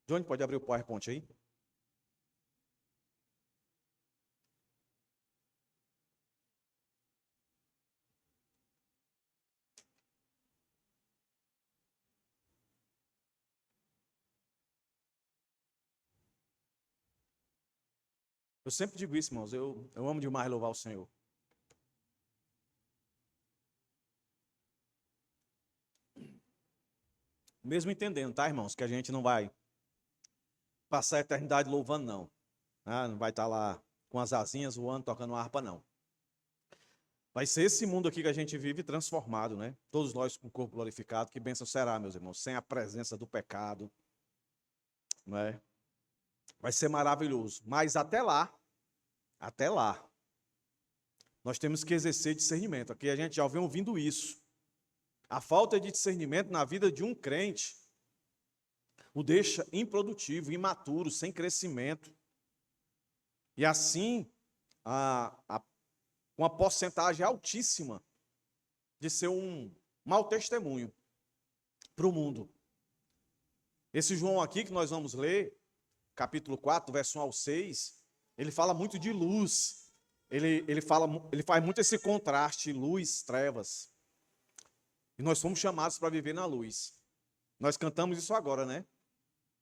Johnny, pode abrir o PowerPoint aí? Eu sempre digo isso, irmãos. Eu amo demais louvar o Senhor. Mesmo entendendo, tá, irmãos, que a gente não vai passar a eternidade louvando, não. Ah, não vai estar lá com as asinhas voando, tocando harpa, não. Vai ser esse mundo aqui que a gente vive transformado, né? Todos nós com o corpo glorificado. Que bênção será, meus irmãos, sem a presença do pecado, né? Vai ser maravilhoso. Mas até lá, nós temos que exercer discernimento. Aqui a gente já vem ouvindo isso. A falta de discernimento na vida de um crente o deixa improdutivo, imaturo, sem crescimento. E assim, uma porcentagem altíssima de ser um mau testemunho para o mundo. Esse João aqui que nós vamos ler, capítulo 4, verso 1 ao 6, ele fala muito de luz. Ele faz muito esse contraste, luz, trevas. E nós fomos chamados para viver na luz. Nós cantamos isso agora, né?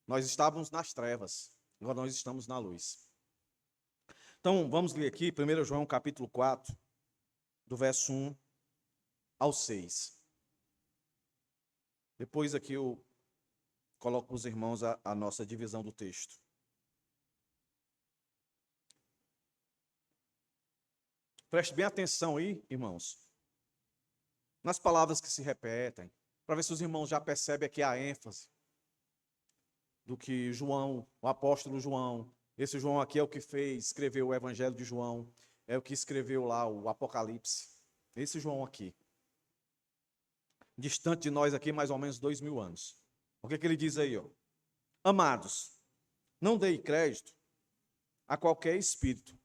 Nós estávamos nas trevas, agora nós estamos na luz. Então, vamos ler aqui, 1 João capítulo 4, do verso 1 ao 6. Depois aqui eu coloco para os irmãos a nossa divisão do texto. Preste bem atenção aí, irmãos, nas palavras que se repetem, para ver se os irmãos já percebem aqui a ênfase do que João, o apóstolo João, esse João aqui é o que escreveu o Evangelho de João, é o que escreveu lá o Apocalipse. Esse João aqui, distante de nós aqui mais ou menos 2000 anos. O que ele diz aí, ó? Amados, não deem crédito a qualquer espírito,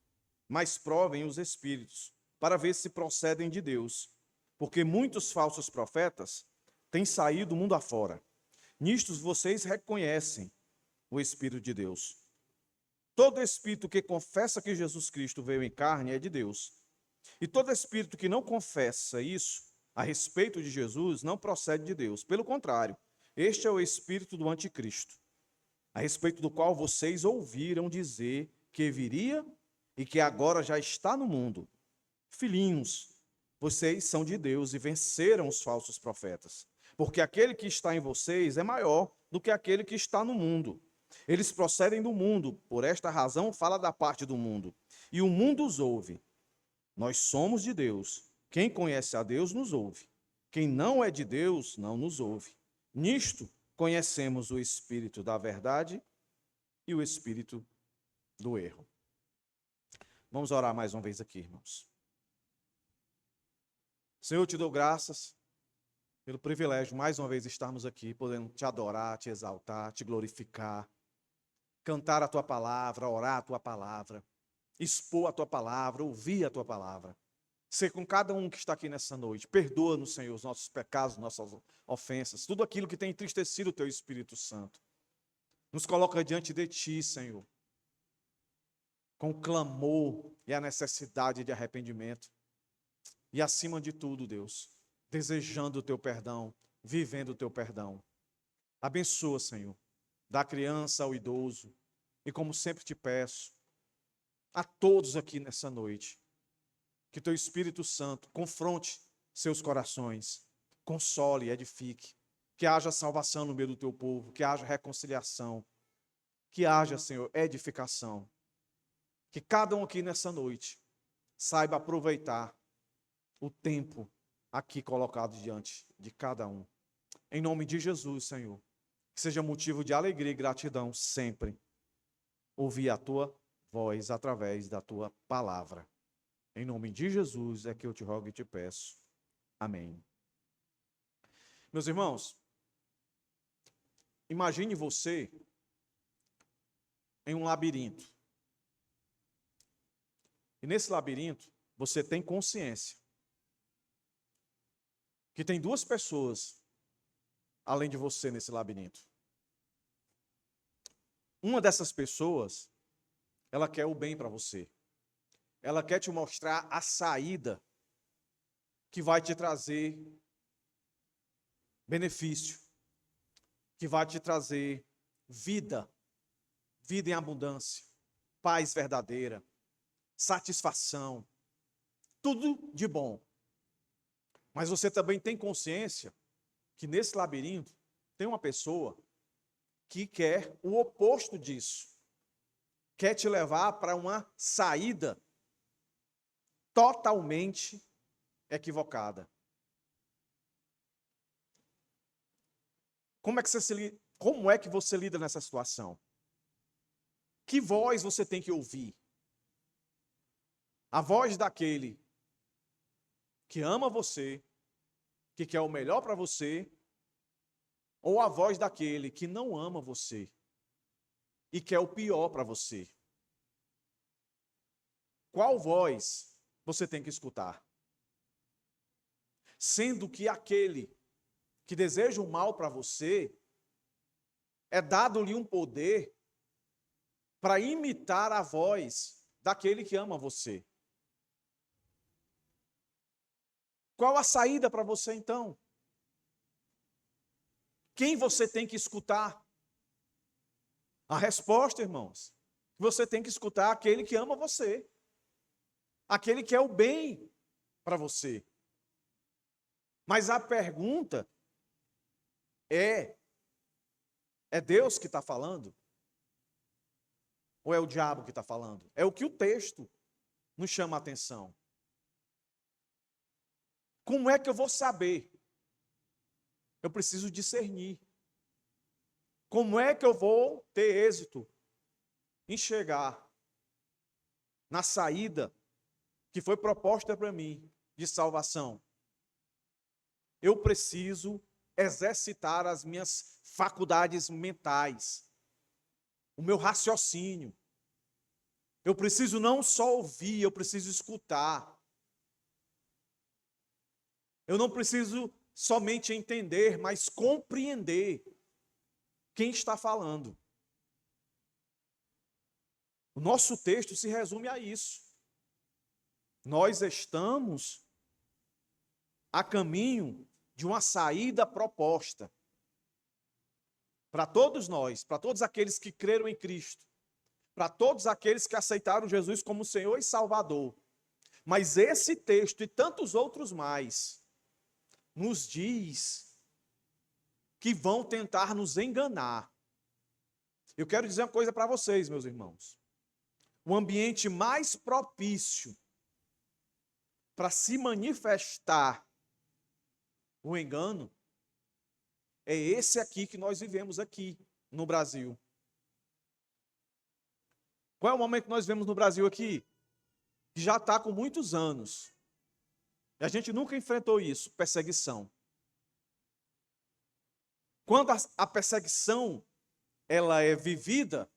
mas provem os espíritos, para ver se procedem de Deus, porque muitos falsos profetas têm saído do mundo afora. Nisto vocês reconhecem o Espírito de Deus. Todo espírito que confessa que Jesus Cristo veio em carne é de Deus. E todo espírito que não confessa isso a respeito de Jesus não procede de Deus. Pelo contrário, este é o espírito do anticristo, a respeito do qual vocês ouviram dizer que viria e que agora já está no mundo. Filhinhos, vocês são de Deus e venceram os falsos profetas, porque aquele que está em vocês é maior do que aquele que está no mundo. Eles procedem do mundo, por esta razão fala da parte do mundo, e o mundo os ouve. Nós somos de Deus. Quem conhece a Deus nos ouve. Quem não é de Deus não nos ouve. Nisto conhecemos o espírito da verdade e o espírito do erro. Vamos orar mais uma vez aqui, irmãos. Senhor, eu te dou graças pelo privilégio, mais uma vez, estarmos aqui, podendo te adorar, te exaltar, te glorificar, cantar a tua palavra, orar a tua palavra, expor a tua palavra, ouvir a tua palavra. Ser com cada um que está aqui nessa noite. Perdoa-nos, Senhor, os nossos pecados, nossas ofensas, tudo aquilo que tem entristecido o teu Espírito Santo. Nos coloca diante de ti, Senhor, com o clamor e a necessidade de arrependimento. E acima de tudo, Deus, desejando o teu perdão, vivendo o teu perdão. Abençoa, Senhor, da criança ao idoso. E como sempre te peço, a todos aqui nessa noite, que teu Espírito Santo confronte seus corações, console e edifique, que haja salvação no meio do teu povo, que haja reconciliação, que haja, Senhor, edificação. Que cada um aqui nessa noite saiba aproveitar o tempo aqui colocado diante de cada um. Em nome de Jesus, Senhor, que seja motivo de alegria e gratidão sempre ouvir a tua voz através da tua palavra. Em nome de Jesus é que eu te rogo e te peço. Amém. Meus irmãos, imagine você em um labirinto. E nesse labirinto, você tem consciência que tem duas pessoas além de você nesse labirinto. Uma dessas pessoas, ela quer o bem para você. Ela quer te mostrar a saída que vai te trazer benefício, que vai te trazer vida, vida em abundância, paz verdadeira, satisfação, tudo de bom. Mas você também tem consciência que nesse labirinto tem uma pessoa que quer o oposto disso. Quer te levar para uma saída totalmente equivocada. Como é que você lida nessa situação? Que voz você tem que ouvir? A voz daquele que ama você, que quer o melhor para você, ou a voz daquele que não ama você e quer o pior para você? Qual voz você tem que escutar? Sendo que aquele que deseja o mal para você, é dado-lhe um poder para imitar a voz daquele que ama você. Qual a saída para você então? Quem você tem que escutar? A resposta, irmãos, você tem que escutar aquele que ama você, aquele que é o bem para você. Mas a pergunta é Deus que está falando? Ou é o diabo que está falando? É o que o texto nos chama a atenção. Como é que eu vou saber? Eu preciso discernir. Como é que eu vou ter êxito em chegar na saída que foi proposta para mim de salvação? Eu preciso exercitar as minhas faculdades mentais, o meu raciocínio. Eu preciso não só ouvir, eu preciso escutar. Eu não preciso somente entender, mas compreender quem está falando. O nosso texto se resume a isso. Nós estamos a caminho de uma saída proposta para todos nós, para todos aqueles que creram em Cristo, para todos aqueles que aceitaram Jesus como Senhor e Salvador. Mas esse texto e tantos outros mais nos diz que vão tentar nos enganar. Eu quero dizer uma coisa para vocês, meus irmãos. O ambiente mais propício para se manifestar o engano é esse aqui que nós vivemos aqui no Brasil. Qual é o momento que nós vivemos no Brasil aqui? Que já está com muitos anos. E a gente nunca enfrentou isso, perseguição. Quando a perseguição ela é vivida,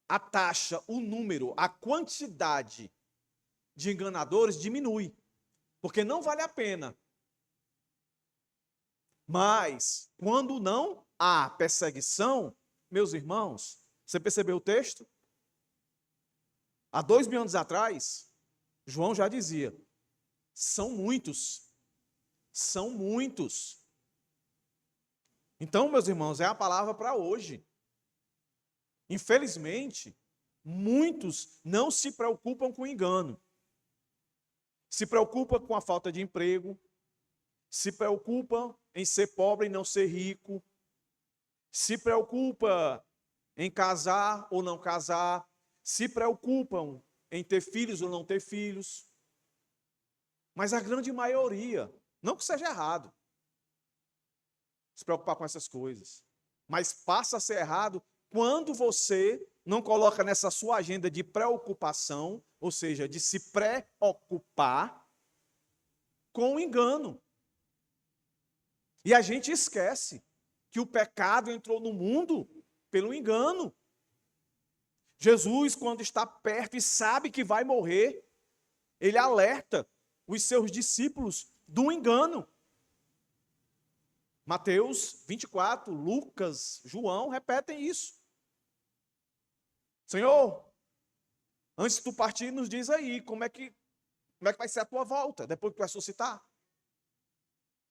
a taxa, o número, a quantidade de enganadores diminui, porque não vale a pena. Mas, quando não há perseguição, meus irmãos, você percebeu o texto? Há 2000 anos atrás, João já dizia, são muitos. São muitos. Então, meus irmãos, é a palavra para hoje. Infelizmente, muitos não se preocupam com engano. Se preocupam com a falta de emprego, se preocupam em ser pobre e não ser rico, se preocupam em casar ou não casar, se preocupam em ter filhos ou não ter filhos. Mas a grande maioria, não que seja errado se preocupar com essas coisas, mas passa a ser errado quando você não coloca nessa sua agenda de preocupação, ou seja, de se preocupar com o engano. E a gente esquece que o pecado entrou no mundo pelo engano. Jesus, quando está perto e sabe que vai morrer, ele alerta os seus discípulos do engano. Mateus 24, Lucas, João repetem isso. Senhor, antes de tu partir, nos diz aí como é que vai ser a tua volta, depois que tu ressuscitar.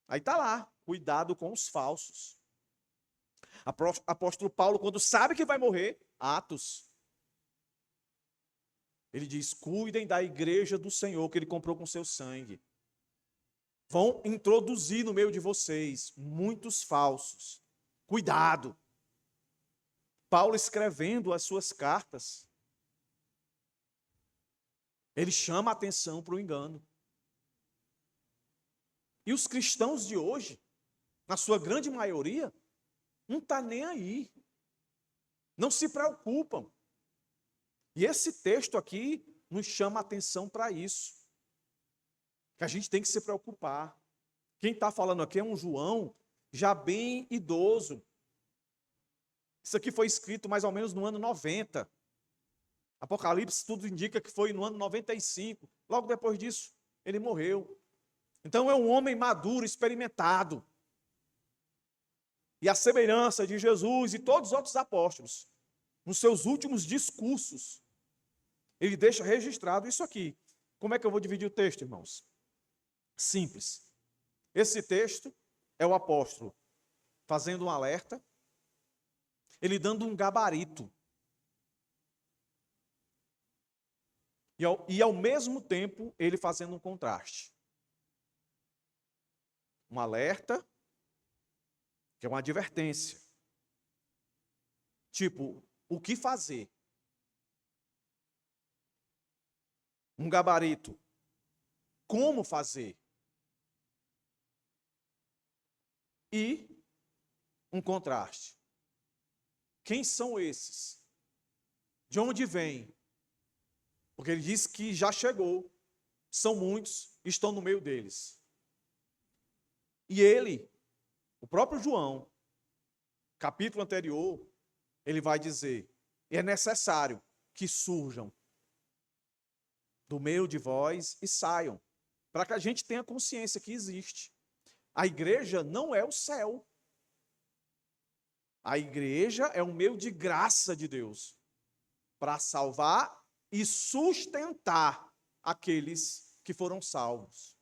Aí está lá, cuidado com os falsos. Apóstolo Paulo, quando sabe que vai morrer, Atos, ele diz, cuidem da igreja do Senhor que ele comprou com seu sangue. Vão introduzir no meio de vocês muitos falsos. Cuidado. Paulo escrevendo as suas cartas, ele chama a atenção para o engano. E os cristãos de hoje, na sua grande maioria, não está nem aí. Não se preocupam. E esse texto aqui nos chama a atenção para isso. Que a gente tem que se preocupar. Quem está falando aqui é um João já bem idoso. Isso aqui foi escrito mais ou menos no ano 90. Apocalipse, tudo indica que foi no ano 95. Logo depois disso, ele morreu. Então é um homem maduro, experimentado. E a semelhança de Jesus e todos os outros apóstolos, nos seus últimos discursos, ele deixa registrado isso aqui. Como é que eu vou dividir o texto, irmãos? Simples. Esse texto é o apóstolo fazendo um alerta, ele dando um gabarito. E ao mesmo tempo, ele fazendo um contraste. Um alerta, que é uma advertência. Tipo, o que fazer? Um gabarito. Como fazer? E um contraste. Quem são esses? De onde vêm? Porque ele diz que já chegou. São muitos, estão no meio deles. E ele, o próprio João, capítulo anterior, ele vai dizer, é necessário que surjam do meio de vós e saiam, para que a gente tenha consciência que existe. A igreja não é o céu. A igreja é um meio de graça de Deus para salvar e sustentar aqueles que foram salvos.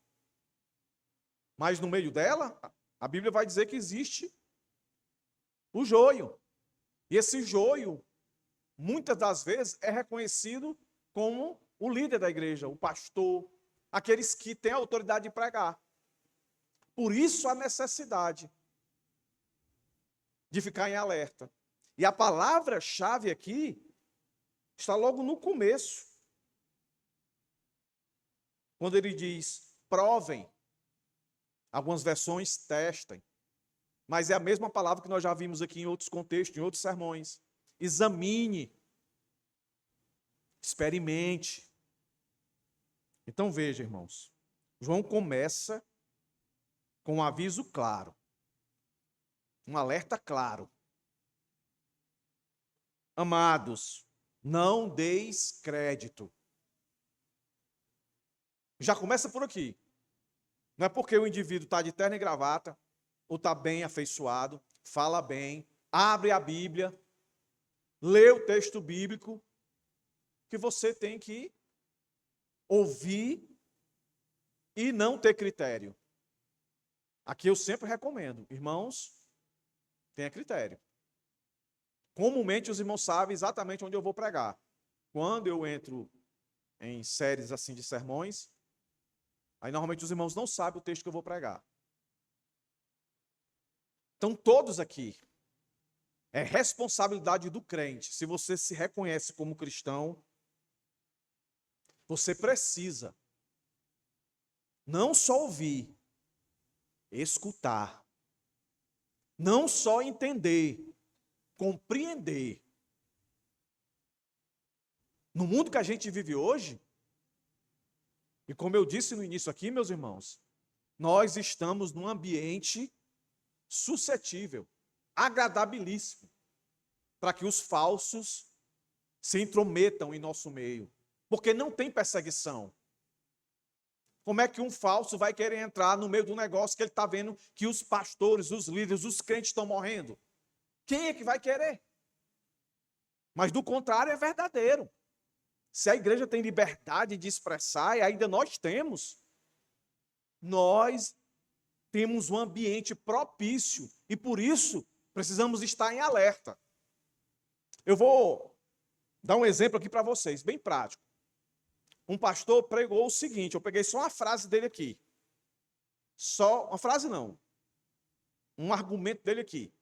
Mas no meio dela, a Bíblia vai dizer que existe o joio. E esse joio, muitas das vezes, é reconhecido como o líder da igreja, o pastor, aqueles que têm a autoridade de pregar. Por isso a necessidade de ficar em alerta. E a palavra-chave aqui está logo no começo. Quando ele diz, provem. Algumas versões testem. Mas é a mesma palavra que nós já vimos aqui em outros contextos, em outros sermões. Examine. Experimente. Então veja, irmãos. João começa com um aviso claro. Um alerta claro. Amados, não deis crédito. Já começa por aqui. Não é porque o indivíduo está de terno e gravata, ou está bem afeiçoado, fala bem, abre a Bíblia, lê o texto bíblico, que você tem que ouvir e não ter critério. Aqui eu sempre recomendo, irmãos, tenha critério. Comumente os irmãos sabem exatamente onde eu vou pregar. Quando eu entro em séries assim de sermões, aí normalmente os irmãos não sabem o texto que eu vou pregar. Então todos aqui, é responsabilidade do crente. Se você se reconhece como cristão, você precisa não só ouvir, escutar. Não só entender, compreender. No mundo que a gente vive hoje, e como eu disse no início aqui, meus irmãos, nós estamos num ambiente suscetível, agradabilíssimo, para que os falsos se intrometam em nosso meio. Porque não tem perseguição. Como é que um falso vai querer entrar no meio do negócio que ele está vendo que os pastores, os líderes, os crentes estão morrendo? Quem é que vai querer? Mas do contrário é verdadeiro. Se a igreja tem liberdade de expressar, e ainda nós temos um ambiente propício e por isso precisamos estar em alerta. Eu vou dar um exemplo aqui para vocês, bem prático. Um pastor pregou o seguinte, eu peguei só uma frase dele aqui. Só uma frase não. Um argumento dele aqui.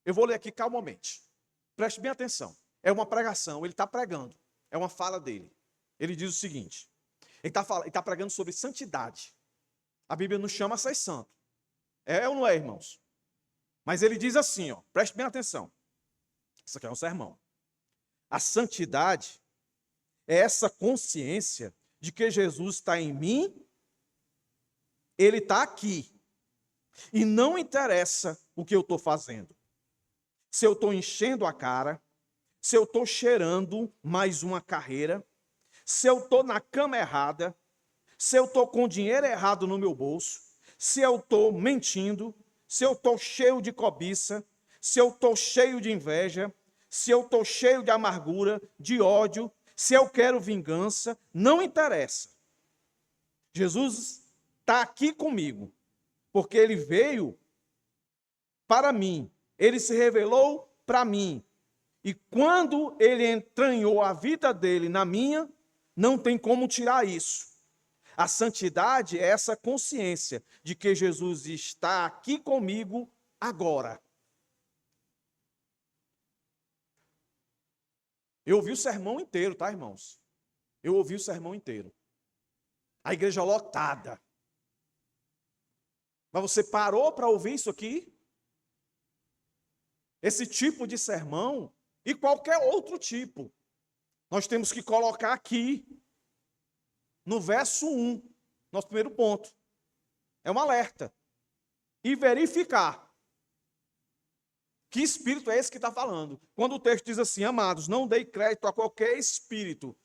Eu vou ler aqui calmamente. Preste bem atenção. É uma pregação, ele está pregando. É uma fala dele. Ele diz o seguinte. Ele está pregando sobre santidade. A Bíblia nos chama a ser santo. É ou não é, irmãos? Mas ele diz assim, ó, preste bem atenção. Isso aqui é um sermão. A santidade é essa consciência de que Jesus está em mim, ele está aqui. E não interessa o que eu estou fazendo. Se eu estou enchendo a cara, se eu estou cheirando mais uma carreira, se eu estou na cama errada, se eu estou com dinheiro errado no meu bolso, se eu estou mentindo, se eu estou cheio de cobiça, se eu estou cheio de inveja, se eu estou cheio de amargura, de ódio, se eu quero vingança, não interessa. Jesus está aqui comigo, porque ele veio para mim, ele se revelou para mim. E quando ele entranhou a vida dele na minha, não tem como tirar isso. A santidade é essa consciência de que Jesus está aqui comigo agora. Eu ouvi o sermão inteiro, tá, irmãos? Eu ouvi o sermão inteiro. A igreja lotada. Mas você parou para ouvir isso aqui? Esse tipo de sermão e qualquer outro tipo. Nós temos que colocar aqui, no verso 1, nosso primeiro ponto. É um alerta. E verificar. Que espírito é esse que está falando? Quando o texto diz assim, amados, não dei crédito a qualquer espírito.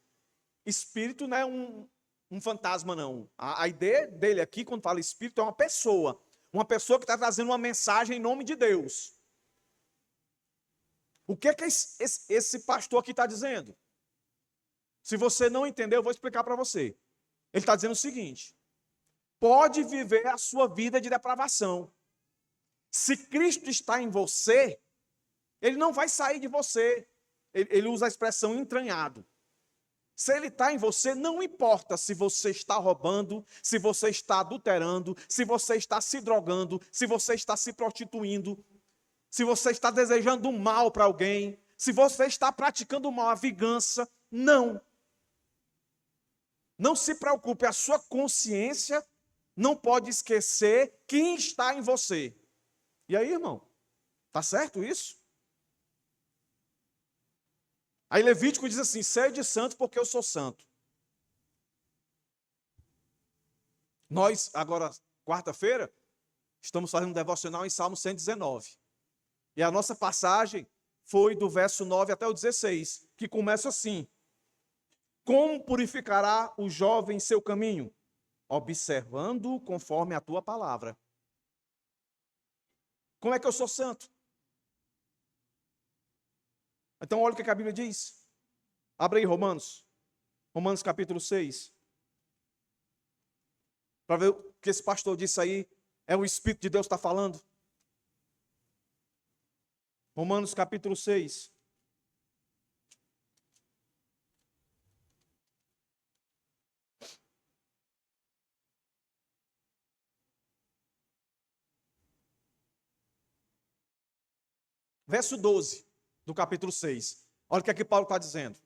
Espírito não é um fantasma, não. A ideia dele aqui, quando fala espírito, é uma pessoa. Uma pessoa que está trazendo uma mensagem em nome de Deus. O que é que esse pastor aqui está dizendo? Se você não entendeu, eu vou explicar para você. Ele está dizendo o seguinte: pode viver a sua vida de depravação. Se Cristo está em você, ele não vai sair de você. Ele usa a expressão entranhado. Se ele está em você, não importa se você está roubando, se você está adulterando, se você está se drogando, se você está se prostituindo, se você está desejando um mal para alguém, se você está praticando mal, a vingança, não. Não se preocupe, a sua consciência não pode esquecer quem está em você. E aí, irmão, tá certo isso? Aí Levítico diz assim, sede santo porque eu sou santo. Nós, agora, quarta-feira, estamos fazendo um devocional em Salmo 119. E a nossa passagem foi do verso 9 até o 16, que começa assim. Como purificará o jovem seu caminho? Observando conforme a tua palavra. Como é que eu sou santo? Então olha o que a Bíblia diz. Abre aí Romanos. Romanos capítulo 6. Para ver o que esse pastor disse aí. É o Espírito de Deus que está falando. Romanos capítulo 6. Verso 12 do capítulo 6. Olha o que aqui Paulo está dizendo.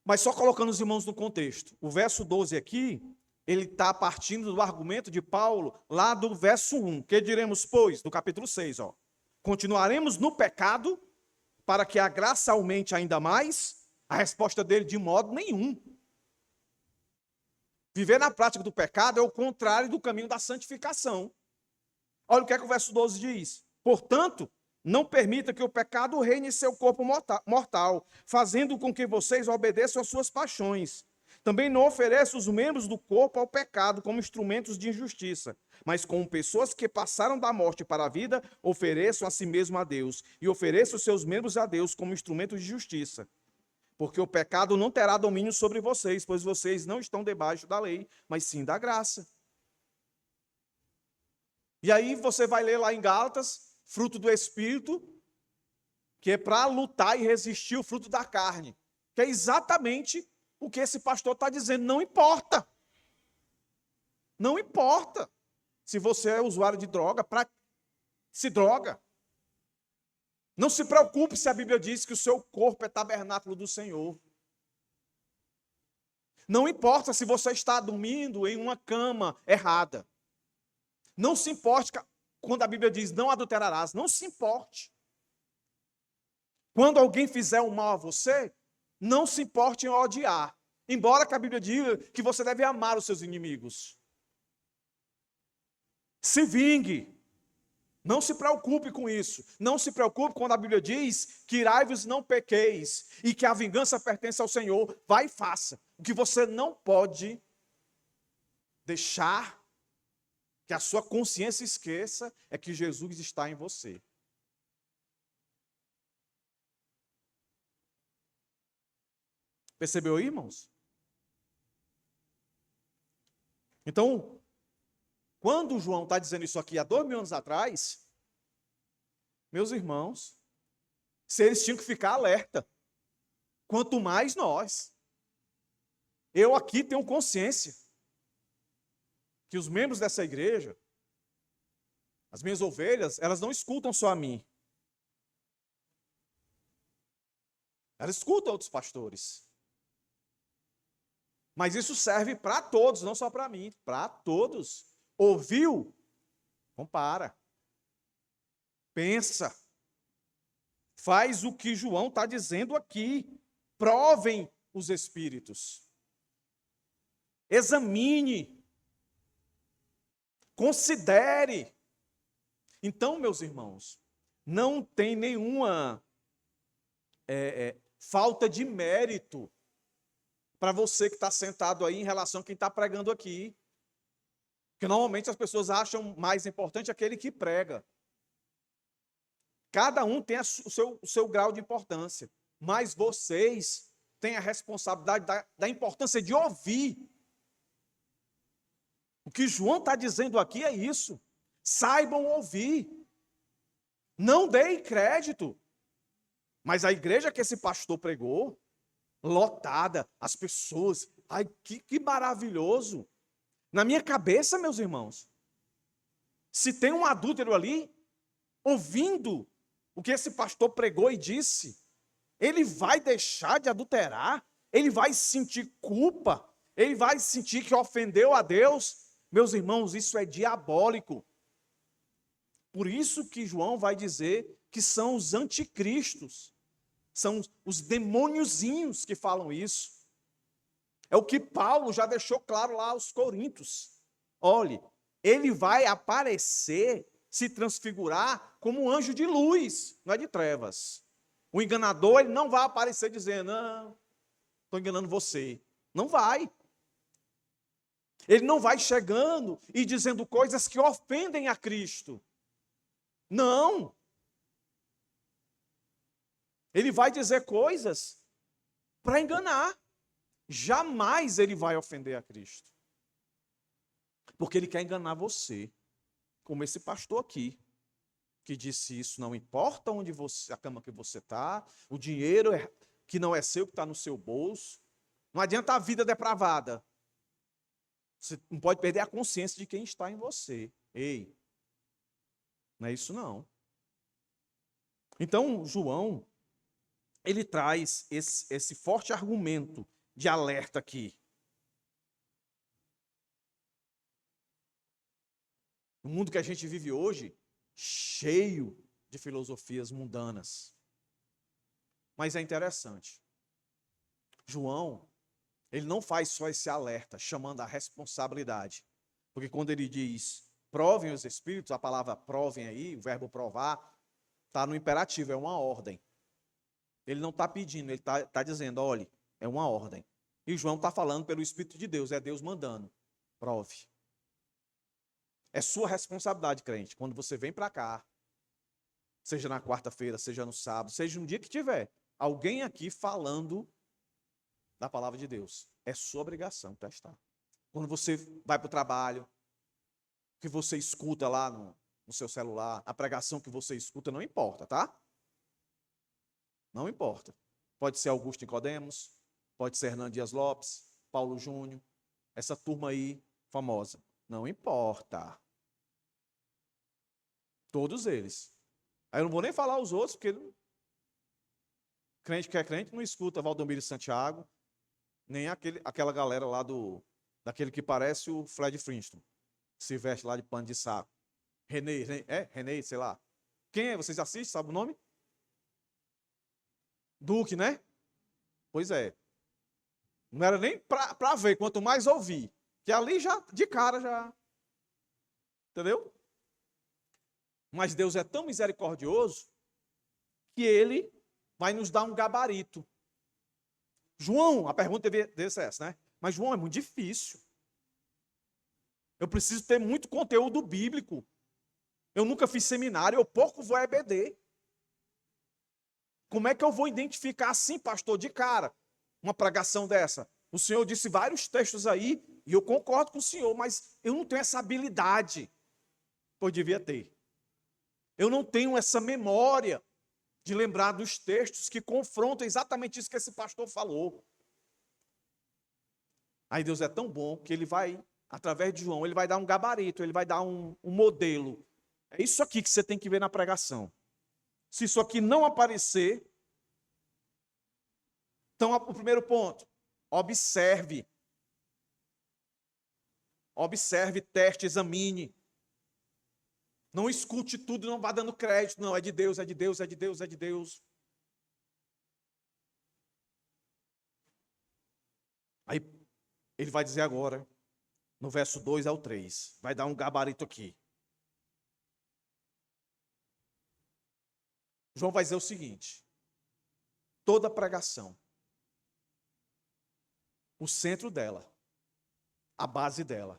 Mas só colocando os irmãos no contexto. O verso 12 aqui, ele está partindo do argumento de Paulo, lá do verso 1. Que diremos, pois, do capítulo 6, ó. Continuaremos no pecado, para que a graça aumente ainda mais? A resposta dele, de modo nenhum. Viver na prática do pecado é o contrário do caminho da santificação. Olha o que é que o verso 12 diz. Portanto, não permita que o pecado reine em seu corpo mortal, fazendo com que vocês obedeçam às suas paixões. Também não ofereça os membros do corpo ao pecado como instrumentos de injustiça, mas como pessoas que passaram da morte para a vida, ofereçam a si mesmo a Deus, e ofereçam os seus membros a Deus como instrumentos de justiça. Porque o pecado não terá domínio sobre vocês, pois vocês não estão debaixo da lei, mas sim da graça. E aí você vai ler lá em Gálatas, fruto do Espírito, que é para lutar e resistir o fruto da carne, que é exatamente o que esse pastor está dizendo. Não importa. Não importa se você é usuário de droga, se droga. Não se preocupe se a Bíblia diz que o seu corpo é tabernáculo do Senhor. Não importa se você está dormindo em uma cama errada. Não se importe quando a Bíblia diz não adulterarás. Não se importe. Quando alguém fizer um mal a você, não se importe em odiar. Embora que a Bíblia diga que você deve amar os seus inimigos. Se vingue. Não se preocupe com isso. Não se preocupe quando a Bíblia diz que irai-vos não pequeis e que a vingança pertence ao Senhor. Vai e faça. O que você não pode deixar que a sua consciência esqueça é que Jesus está em você. Percebeu aí, irmãos? Então, quando João está dizendo isso aqui há 2000 anos atrás, meus irmãos, eles tinham que ficar alerta. Quanto mais nós. Eu aqui tenho consciência que os membros dessa igreja, as minhas ovelhas, elas não escutam só a mim. Elas escutam outros pastores. Mas isso serve para todos, não só para mim, para todos. Ouviu? Compara. Pensa. Faz o que João está dizendo aqui. Provem os espíritos. Examine. Considere. Então, meus irmãos, não tem nenhuma falta de mérito para você que está sentado aí em relação a quem está pregando aqui. Porque normalmente as pessoas acham mais importante aquele que prega. Cada um tem o seu grau de importância. Mas vocês têm a responsabilidade da importância de ouvir. O que João está dizendo aqui é isso. Saibam ouvir. Não deem crédito. Mas a igreja que esse pastor pregou, lotada, as pessoas, ai, que maravilhoso. Na minha cabeça, meus irmãos, se tem um adúltero ali, ouvindo o que esse pastor pregou e disse, ele vai deixar de adulterar, ele vai sentir culpa, ele vai sentir que ofendeu a Deus. Meus irmãos, isso é diabólico. Por isso que João vai dizer que são os anticristos, são os demôniozinhos que falam isso. É o que Paulo já deixou claro lá aos Coríntios. Olhe, ele vai aparecer, se transfigurar como um anjo de luz, não é de trevas. O enganador, ele não vai aparecer dizendo, não, estou enganando você. Não vai. Ele não vai chegando e dizendo coisas que ofendem a Cristo. Não. Ele vai dizer coisas para enganar. Jamais ele vai ofender a Cristo. Porque ele quer enganar você. Como esse pastor aqui, que disse isso, não importa onde a cama que você está, o dinheiro que não é seu, que está no seu bolso. Não adianta a vida depravada. Você não pode perder a consciência de quem está em você. Ei, não é isso não. Então, João, ele traz esse forte argumento de alerta aqui. No mundo que a gente vive hoje, cheio de filosofias mundanas. Mas é interessante. João, ele não faz só esse alerta, chamando a responsabilidade. Porque quando ele diz, provem os espíritos, a palavra provem aí, o verbo provar, está no imperativo, é uma ordem. Ele não está pedindo, ele está dizendo, olhe, é uma ordem. E João está falando pelo Espírito de Deus, é Deus mandando. Prove. É sua responsabilidade, crente, quando você vem para cá, seja na quarta-feira, seja no sábado, seja no dia que tiver, alguém aqui falando da palavra de Deus. É sua obrigação prestar. Quando você vai para o trabalho, que você escuta lá no seu celular, a pregação que você escuta, não importa, tá? Não importa. Pode ser Augusto Nicodemos, pode ser Hernando Dias Lopes, Paulo Júnior, essa turma aí famosa. Não importa. Todos eles. Aí eu não vou nem falar os outros, porque crente que é crente não escuta Valdomiro Santiago, nem aquela galera lá daquele que parece o Fred Flintstone, que se veste lá de pano de saco. René, sei lá. Quem é? Vocês assistem, sabe o nome? Duque, né? Pois é. Não era nem para ver, quanto mais ouvir. Que ali já, de cara, já. Entendeu? Mas Deus é tão misericordioso que Ele vai nos dar um gabarito. João, a pergunta deve ser essa, né? Mas João, é muito difícil. Eu preciso ter muito conteúdo bíblico. Eu nunca fiz seminário, eu pouco vou a EBD. Como é que eu vou identificar assim, pastor, de cara, uma pregação dessa? O senhor disse vários textos aí, e eu concordo com o senhor, mas eu não tenho essa habilidade. Pois devia ter. Eu não tenho essa memória de lembrar dos textos que confrontam exatamente isso que esse pastor falou. Aí Deus é tão bom que Ele vai, através de João, Ele vai dar um gabarito, Ele vai dar um modelo. É isso aqui que você tem que ver na pregação. Se isso aqui não aparecer, então o primeiro ponto, observe. Observe, teste, examine. Não escute tudo e não vá dando crédito. Não, é de Deus, é de Deus, é de Deus, é de Deus. Aí ele vai dizer agora, no verso 2 ao 3, vai dar um gabarito aqui. João vai dizer o seguinte: toda pregação, o centro dela, a base dela,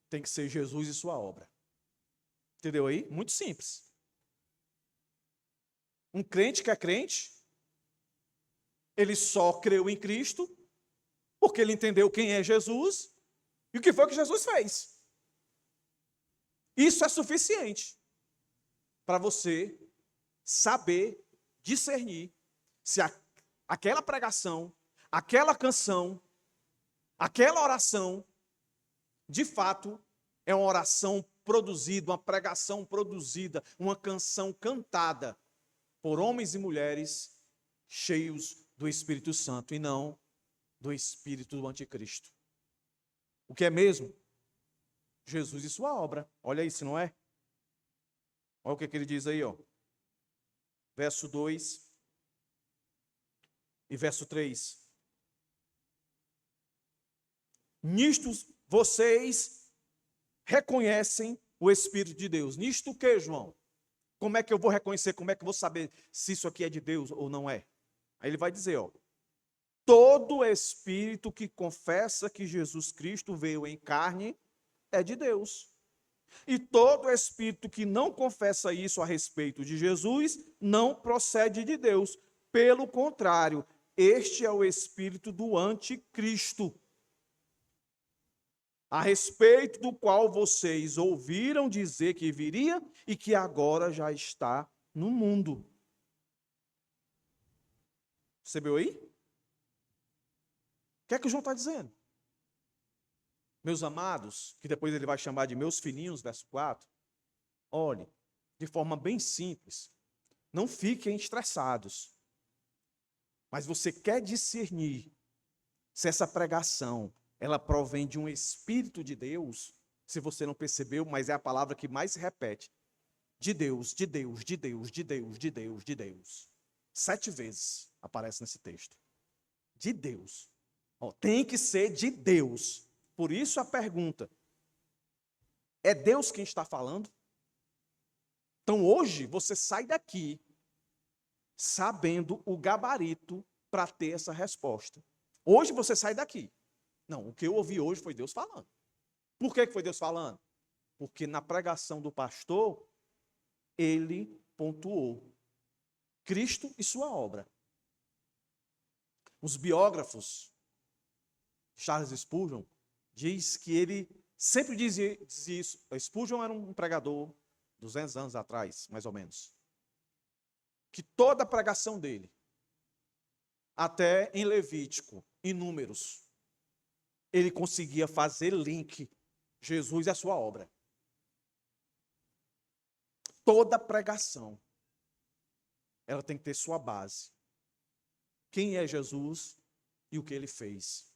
tem que ser Jesus e sua obra. Entendeu aí? Muito simples. Um crente que é crente, ele só creu em Cristo porque ele entendeu quem é Jesus e o que foi que Jesus fez. Isso é suficiente para você saber discernir se aquela pregação, aquela canção, aquela oração, de fato, é uma oração produzida, uma pregação produzida, uma canção cantada por homens e mulheres cheios do Espírito Santo e não do espírito do anticristo. O que é mesmo? Jesus e sua obra. Olha isso, não é? Olha o que ele diz aí, ó. Verso 2 e verso 3. Nisto vocês reconhecem o Espírito de Deus. Nisto o que, João? Como é que eu vou reconhecer? Como é que eu vou saber se isso aqui é de Deus ou não é? Aí ele vai dizer, ó. Todo espírito que confessa que Jesus Cristo veio em carne é de Deus. E todo espírito que não confessa isso a respeito de Jesus não procede de Deus. Pelo contrário, este é o espírito do anticristo, a respeito do qual vocês ouviram dizer que viria e que agora já está no mundo. Percebeu aí? O que é que o João está dizendo? Meus amados, que depois ele vai chamar de meus filhinhos, verso 4, olhe, de forma bem simples, não fiquem estressados, mas você quer discernir se essa pregação, ela provém de um Espírito de Deus, se você não percebeu, mas é a palavra que mais se repete, de Deus, de Deus, de Deus, de Deus, de Deus, de Deus. 7 vezes aparece nesse texto. De Deus. Tem que ser de Deus. Por isso a pergunta, é Deus quem está falando? Então hoje você sai daqui sabendo o gabarito para ter essa resposta. Hoje você sai daqui. Não, o que eu ouvi hoje foi Deus falando. Por que foi Deus falando? Porque na pregação do pastor, ele pontuou Cristo e sua obra. Os biógrafos, Charles Spurgeon, diz que ele sempre dizia isso. Spurgeon era um pregador 200 anos atrás, mais ou menos. Que toda a pregação dele, até em Levítico, em Números, ele conseguia fazer link Jesus e a sua obra. Toda pregação, ela tem que ter sua base. Quem é Jesus e o que ele fez.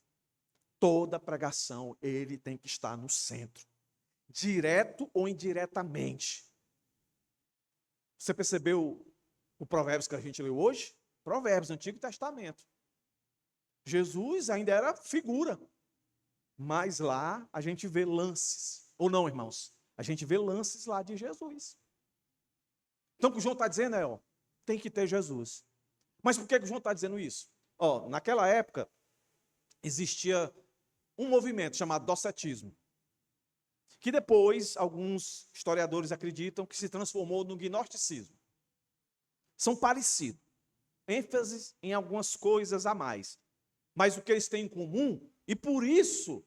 Toda pregação, ele tem que estar no centro. Direto ou indiretamente. Você percebeu o Provérbios que a gente leu hoje? Provérbios, Antigo Testamento. Jesus ainda era figura. Mas lá a gente vê lances. Ou não, irmãos? A gente vê lances lá de Jesus. Então o que o João está dizendo é, tem que ter Jesus. Mas por que o João está dizendo isso? Naquela época, existia um movimento chamado docetismo, que depois alguns historiadores acreditam que se transformou no gnosticismo. São parecidos. ênfase em algumas coisas a mais. Mas o que eles têm em comum, e por isso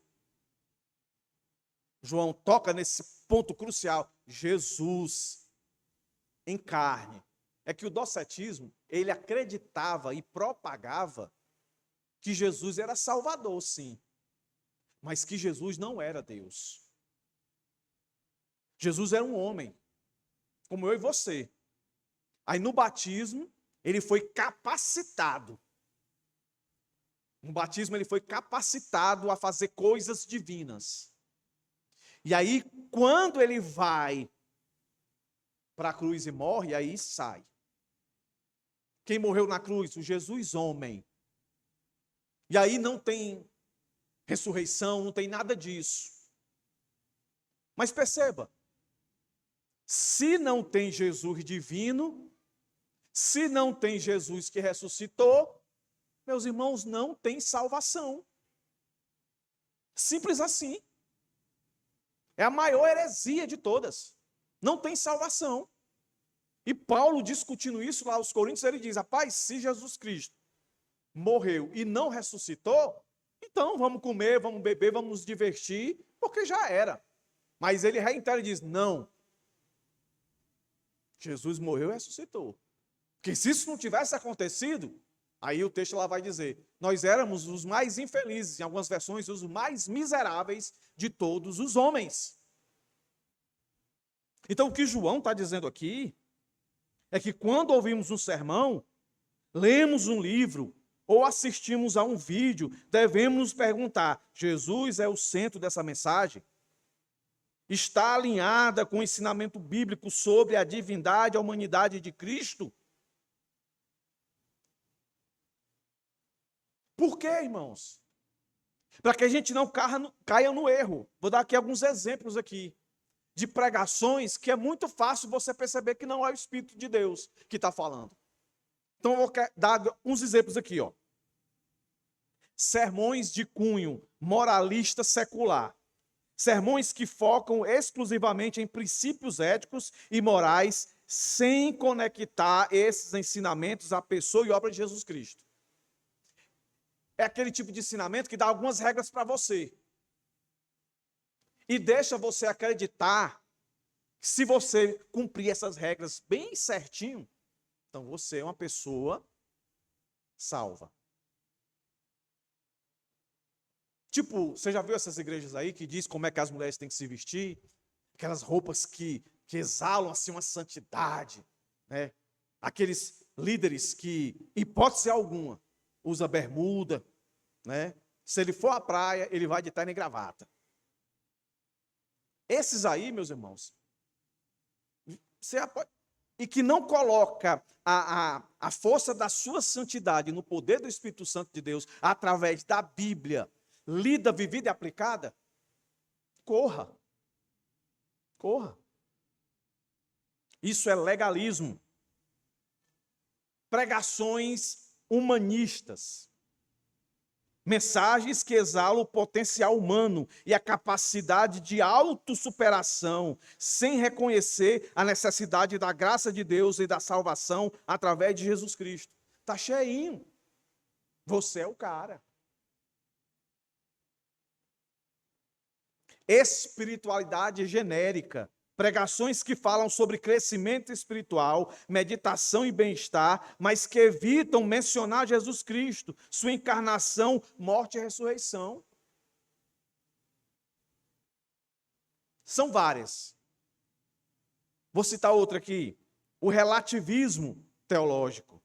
João toca nesse ponto crucial, Jesus em carne. É que o docetismo, ele acreditava e propagava que Jesus era Salvador, sim, mas que Jesus não era Deus. Jesus era um homem, como eu e você. Aí no batismo, ele foi capacitado. No batismo, ele foi capacitado a fazer coisas divinas. E aí, quando ele vai para a cruz e morre, aí sai. Quem morreu na cruz? O Jesus homem. E aí não tem ressurreição, não tem nada disso. Mas perceba, se não tem Jesus divino, se não tem Jesus que ressuscitou, meus irmãos, não tem salvação. Simples assim. É a maior heresia de todas. Não tem salvação. E Paulo, discutindo isso lá aos Coríntios, ele diz, rapaz, se Jesus Cristo morreu e não ressuscitou, então vamos comer, vamos beber, vamos nos divertir, porque já era. Mas ele reitera e diz, não. Jesus morreu e ressuscitou. Porque se isso não tivesse acontecido, aí o texto lá vai dizer, nós éramos os mais infelizes, em algumas versões, os mais miseráveis de todos os homens. Então o que João está dizendo aqui, é que quando ouvimos um sermão, lemos um livro, ou assistimos a um vídeo, devemos nos perguntar, Jesus é o centro dessa mensagem? Está alinhada com o ensinamento bíblico sobre a divindade e a humanidade de Cristo? Por quê, irmãos? Para que a gente não caia no erro. Vou dar aqui alguns exemplos aqui de pregações que é muito fácil você perceber que não é o Espírito de Deus que está falando. Então eu vou dar uns exemplos aqui. Sermões de cunho moralista secular. Sermões que focam exclusivamente em princípios éticos e morais, sem conectar esses ensinamentos à pessoa e obra de Jesus Cristo. É aquele tipo de ensinamento que dá algumas regras para você. E deixa você acreditar que se você cumprir essas regras bem certinho, então você é uma pessoa salva. Tipo, você já viu essas igrejas aí que diz como é que as mulheres têm que se vestir? Aquelas roupas que exalam assim uma santidade, né? Aqueles líderes que, hipótese alguma, usa bermuda, né? Se ele for à praia, ele vai de terno e gravata. Esses aí, meus irmãos, e que não coloca a força da sua santidade no poder do Espírito Santo de Deus, através da Bíblia, lida, vivida e aplicada, corra. Corra. Isso é legalismo. Pregações humanistas. Mensagens que exalam o potencial humano e a capacidade de autossuperação, sem reconhecer a necessidade da graça de Deus e da salvação através de Jesus Cristo. Está cheinho. Você é o cara. Espiritualidade genérica. Pregações que falam sobre crescimento espiritual, meditação e bem-estar, mas que evitam mencionar Jesus Cristo, sua encarnação, morte e ressurreição. São várias. Vou citar outra aqui. O relativismo teológico.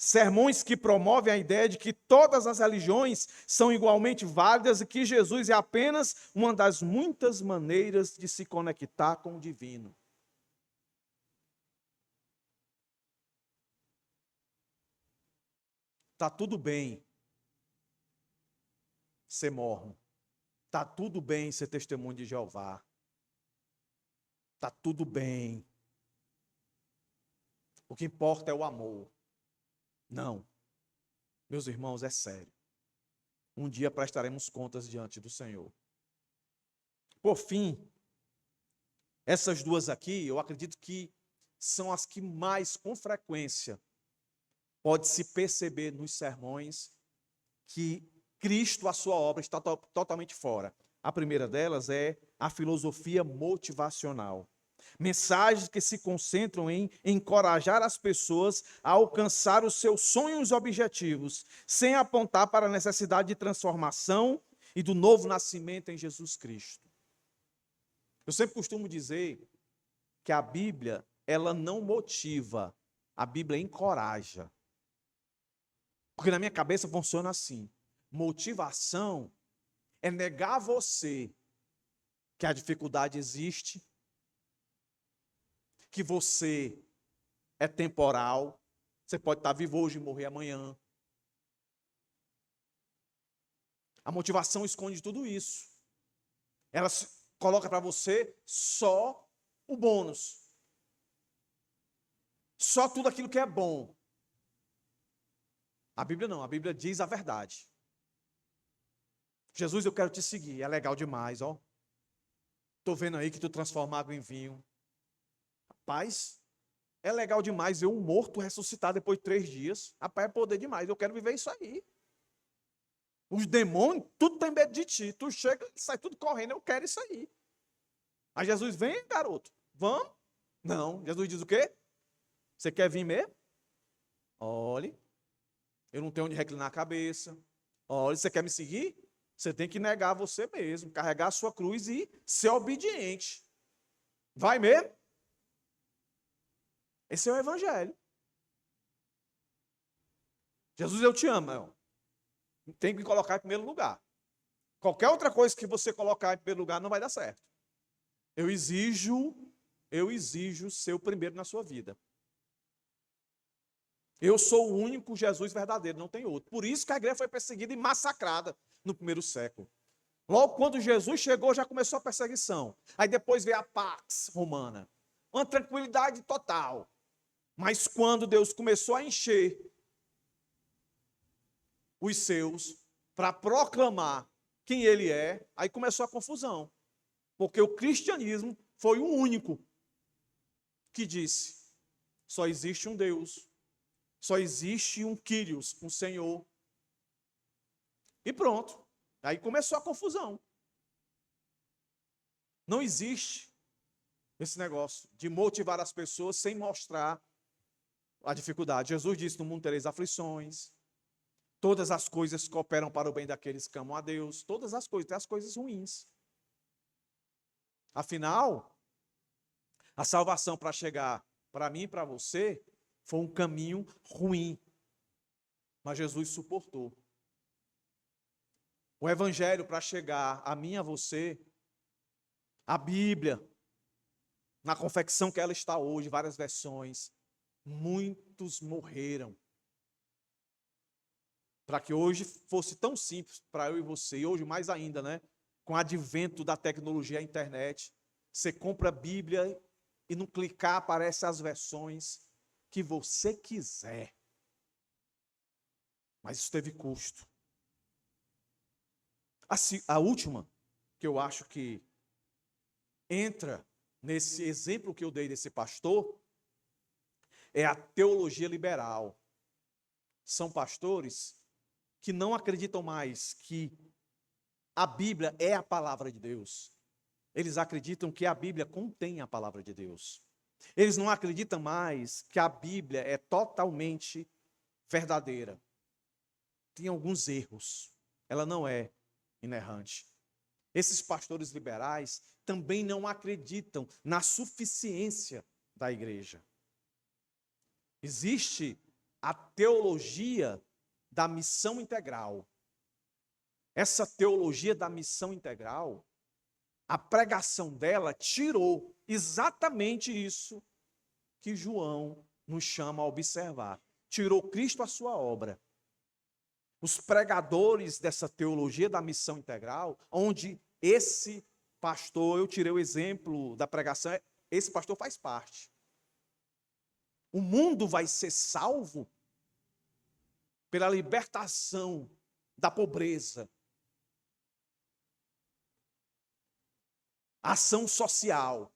Sermões que promovem a ideia de que todas as religiões são igualmente válidas e que Jesus é apenas uma das muitas maneiras de se conectar com o divino. Tá tudo bem ser mormon. Tá tudo bem ser testemunho de Jeová. Tá tudo bem. O que importa é o amor. Não, meus irmãos, é sério. Um dia prestaremos contas diante do Senhor. Por fim, essas duas aqui, eu acredito que são as que mais, com frequência, pode-se perceber nos sermões que Cristo, a sua obra, está totalmente fora. A primeira delas é a filosofia motivacional. Mensagens que se concentram em encorajar as pessoas a alcançar os seus sonhos e objetivos, sem apontar para a necessidade de transformação e do novo nascimento em Jesus Cristo. Eu sempre costumo dizer que a Bíblia, ela não motiva, a Bíblia encoraja. Porque na minha cabeça funciona assim: motivação é negar a você que a dificuldade existe, que você é temporal, você pode estar vivo hoje e morrer amanhã. A motivação esconde tudo isso. Ela coloca para você só o bônus. Só tudo aquilo que é bom. A Bíblia não, a Bíblia diz a verdade. Jesus, eu quero te seguir, é legal demais, ó. Estou vendo aí que tu transforma água em vinho. Rapaz, é legal demais ver um morto ressuscitar depois de 3 dias. Rapaz, é poder demais, eu quero viver isso aí. Os demônios, tudo tem medo de ti. Tu chega e sai tudo correndo, eu quero isso aí. Aí Jesus vem, garoto, vamos? Não, Jesus diz o quê? Você quer vir mesmo? Olhe, eu não tenho onde reclinar a cabeça. Olha, você quer me seguir? Você tem que negar você mesmo, carregar a sua cruz e ser obediente. Vai mesmo? Esse é o evangelho. Jesus, eu te amo, não. Tem que me colocar em primeiro lugar. Qualquer outra coisa que você colocar em primeiro lugar não vai dar certo. Eu exijo ser o primeiro na sua vida. Eu sou o único Jesus verdadeiro, não tem outro. Por isso que a igreja foi perseguida e massacrada no primeiro século. Logo quando Jesus chegou, já começou a perseguição. Aí depois veio a Pax Romana. Uma tranquilidade total. Mas quando Deus começou a encher os seus para proclamar quem ele é, aí começou a confusão. Porque o cristianismo foi o único que disse: só existe um Deus, só existe um Kyrios, um Senhor. E pronto. Aí começou a confusão. Não existe esse negócio de motivar as pessoas sem mostrar a dificuldade. Jesus disse: no mundo tereis aflições. Todas as coisas cooperam para o bem daqueles que amam a Deus. Todas as coisas, até as coisas ruins. Afinal, a salvação para chegar para mim e para você foi um caminho ruim. Mas Jesus suportou. O evangelho para chegar a mim e a você, a Bíblia, na confecção que ela está hoje, várias versões, muitos morreram. Para que hoje fosse tão simples para eu e você, e hoje mais ainda, né? Com o advento da tecnologia, a internet, você compra a Bíblia e no clicar aparecem as versões que você quiser. Mas isso teve custo. A última, que eu acho que entra nesse exemplo que eu dei desse pastor, é a teologia liberal. São pastores que não acreditam mais que a Bíblia é a palavra de Deus. Eles acreditam que a Bíblia contém a palavra de Deus. Eles não acreditam mais que a Bíblia é totalmente verdadeira. Tem alguns erros. Ela não é inerrante. Esses pastores liberais também não acreditam na suficiência da igreja. Existe a teologia da missão integral. Essa teologia da missão integral, a pregação dela tirou exatamente isso que João nos chama a observar. Tirou Cristo a sua obra. Os pregadores dessa teologia da missão integral, onde esse pastor, eu tirei o exemplo da pregação, esse pastor faz parte. O mundo vai ser salvo pela libertação da pobreza. Ação social.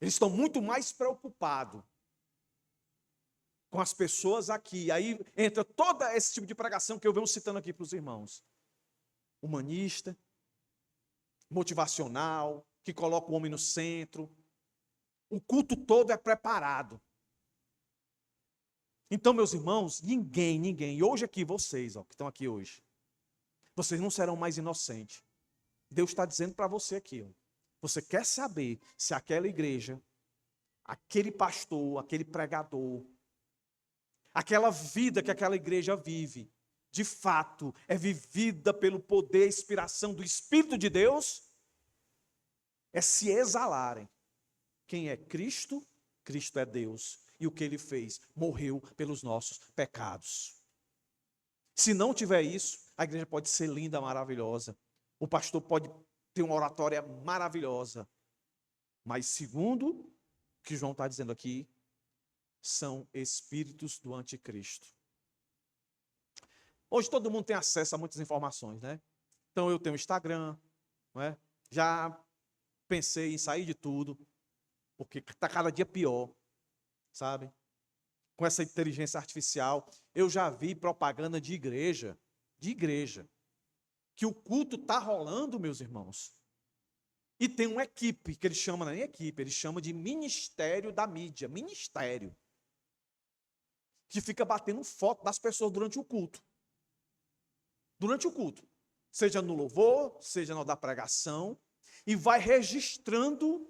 Eles estão muito mais preocupados com as pessoas aqui. Aí entra todo esse tipo de pregação que eu venho citando aqui para os irmãos. Humanista, motivacional, que coloca o homem no centro. O culto todo é preparado. Então, meus irmãos, ninguém, e hoje aqui, vocês, que estão aqui hoje, vocês não serão mais inocentes. Deus está dizendo para você aqui, você quer saber se aquela igreja, aquele pastor, aquele pregador, aquela vida que aquela igreja vive, de fato, é vivida pelo poder e inspiração do Espírito de Deus? É se exalarem. Quem é Cristo? Cristo é Deus. E o que Ele fez? Morreu pelos nossos pecados. Se não tiver isso, a igreja pode ser linda, maravilhosa. O pastor pode ter uma oratória maravilhosa. Mas segundo o que João está dizendo aqui, são espíritos do anticristo. Hoje todo mundo tem acesso a muitas informações, né? Então eu tenho Instagram, não é? Já pensei em sair de tudo, porque está cada dia pior, sabe? Com essa inteligência artificial, eu já vi propaganda de igreja, que o culto está rolando, meus irmãos. E tem uma equipe, que eles chamam, não é nem equipe, eles chamam de ministério da mídia, ministério, que fica batendo foto das pessoas durante o culto. Durante o culto. Seja no louvor, seja na da pregação, e vai registrando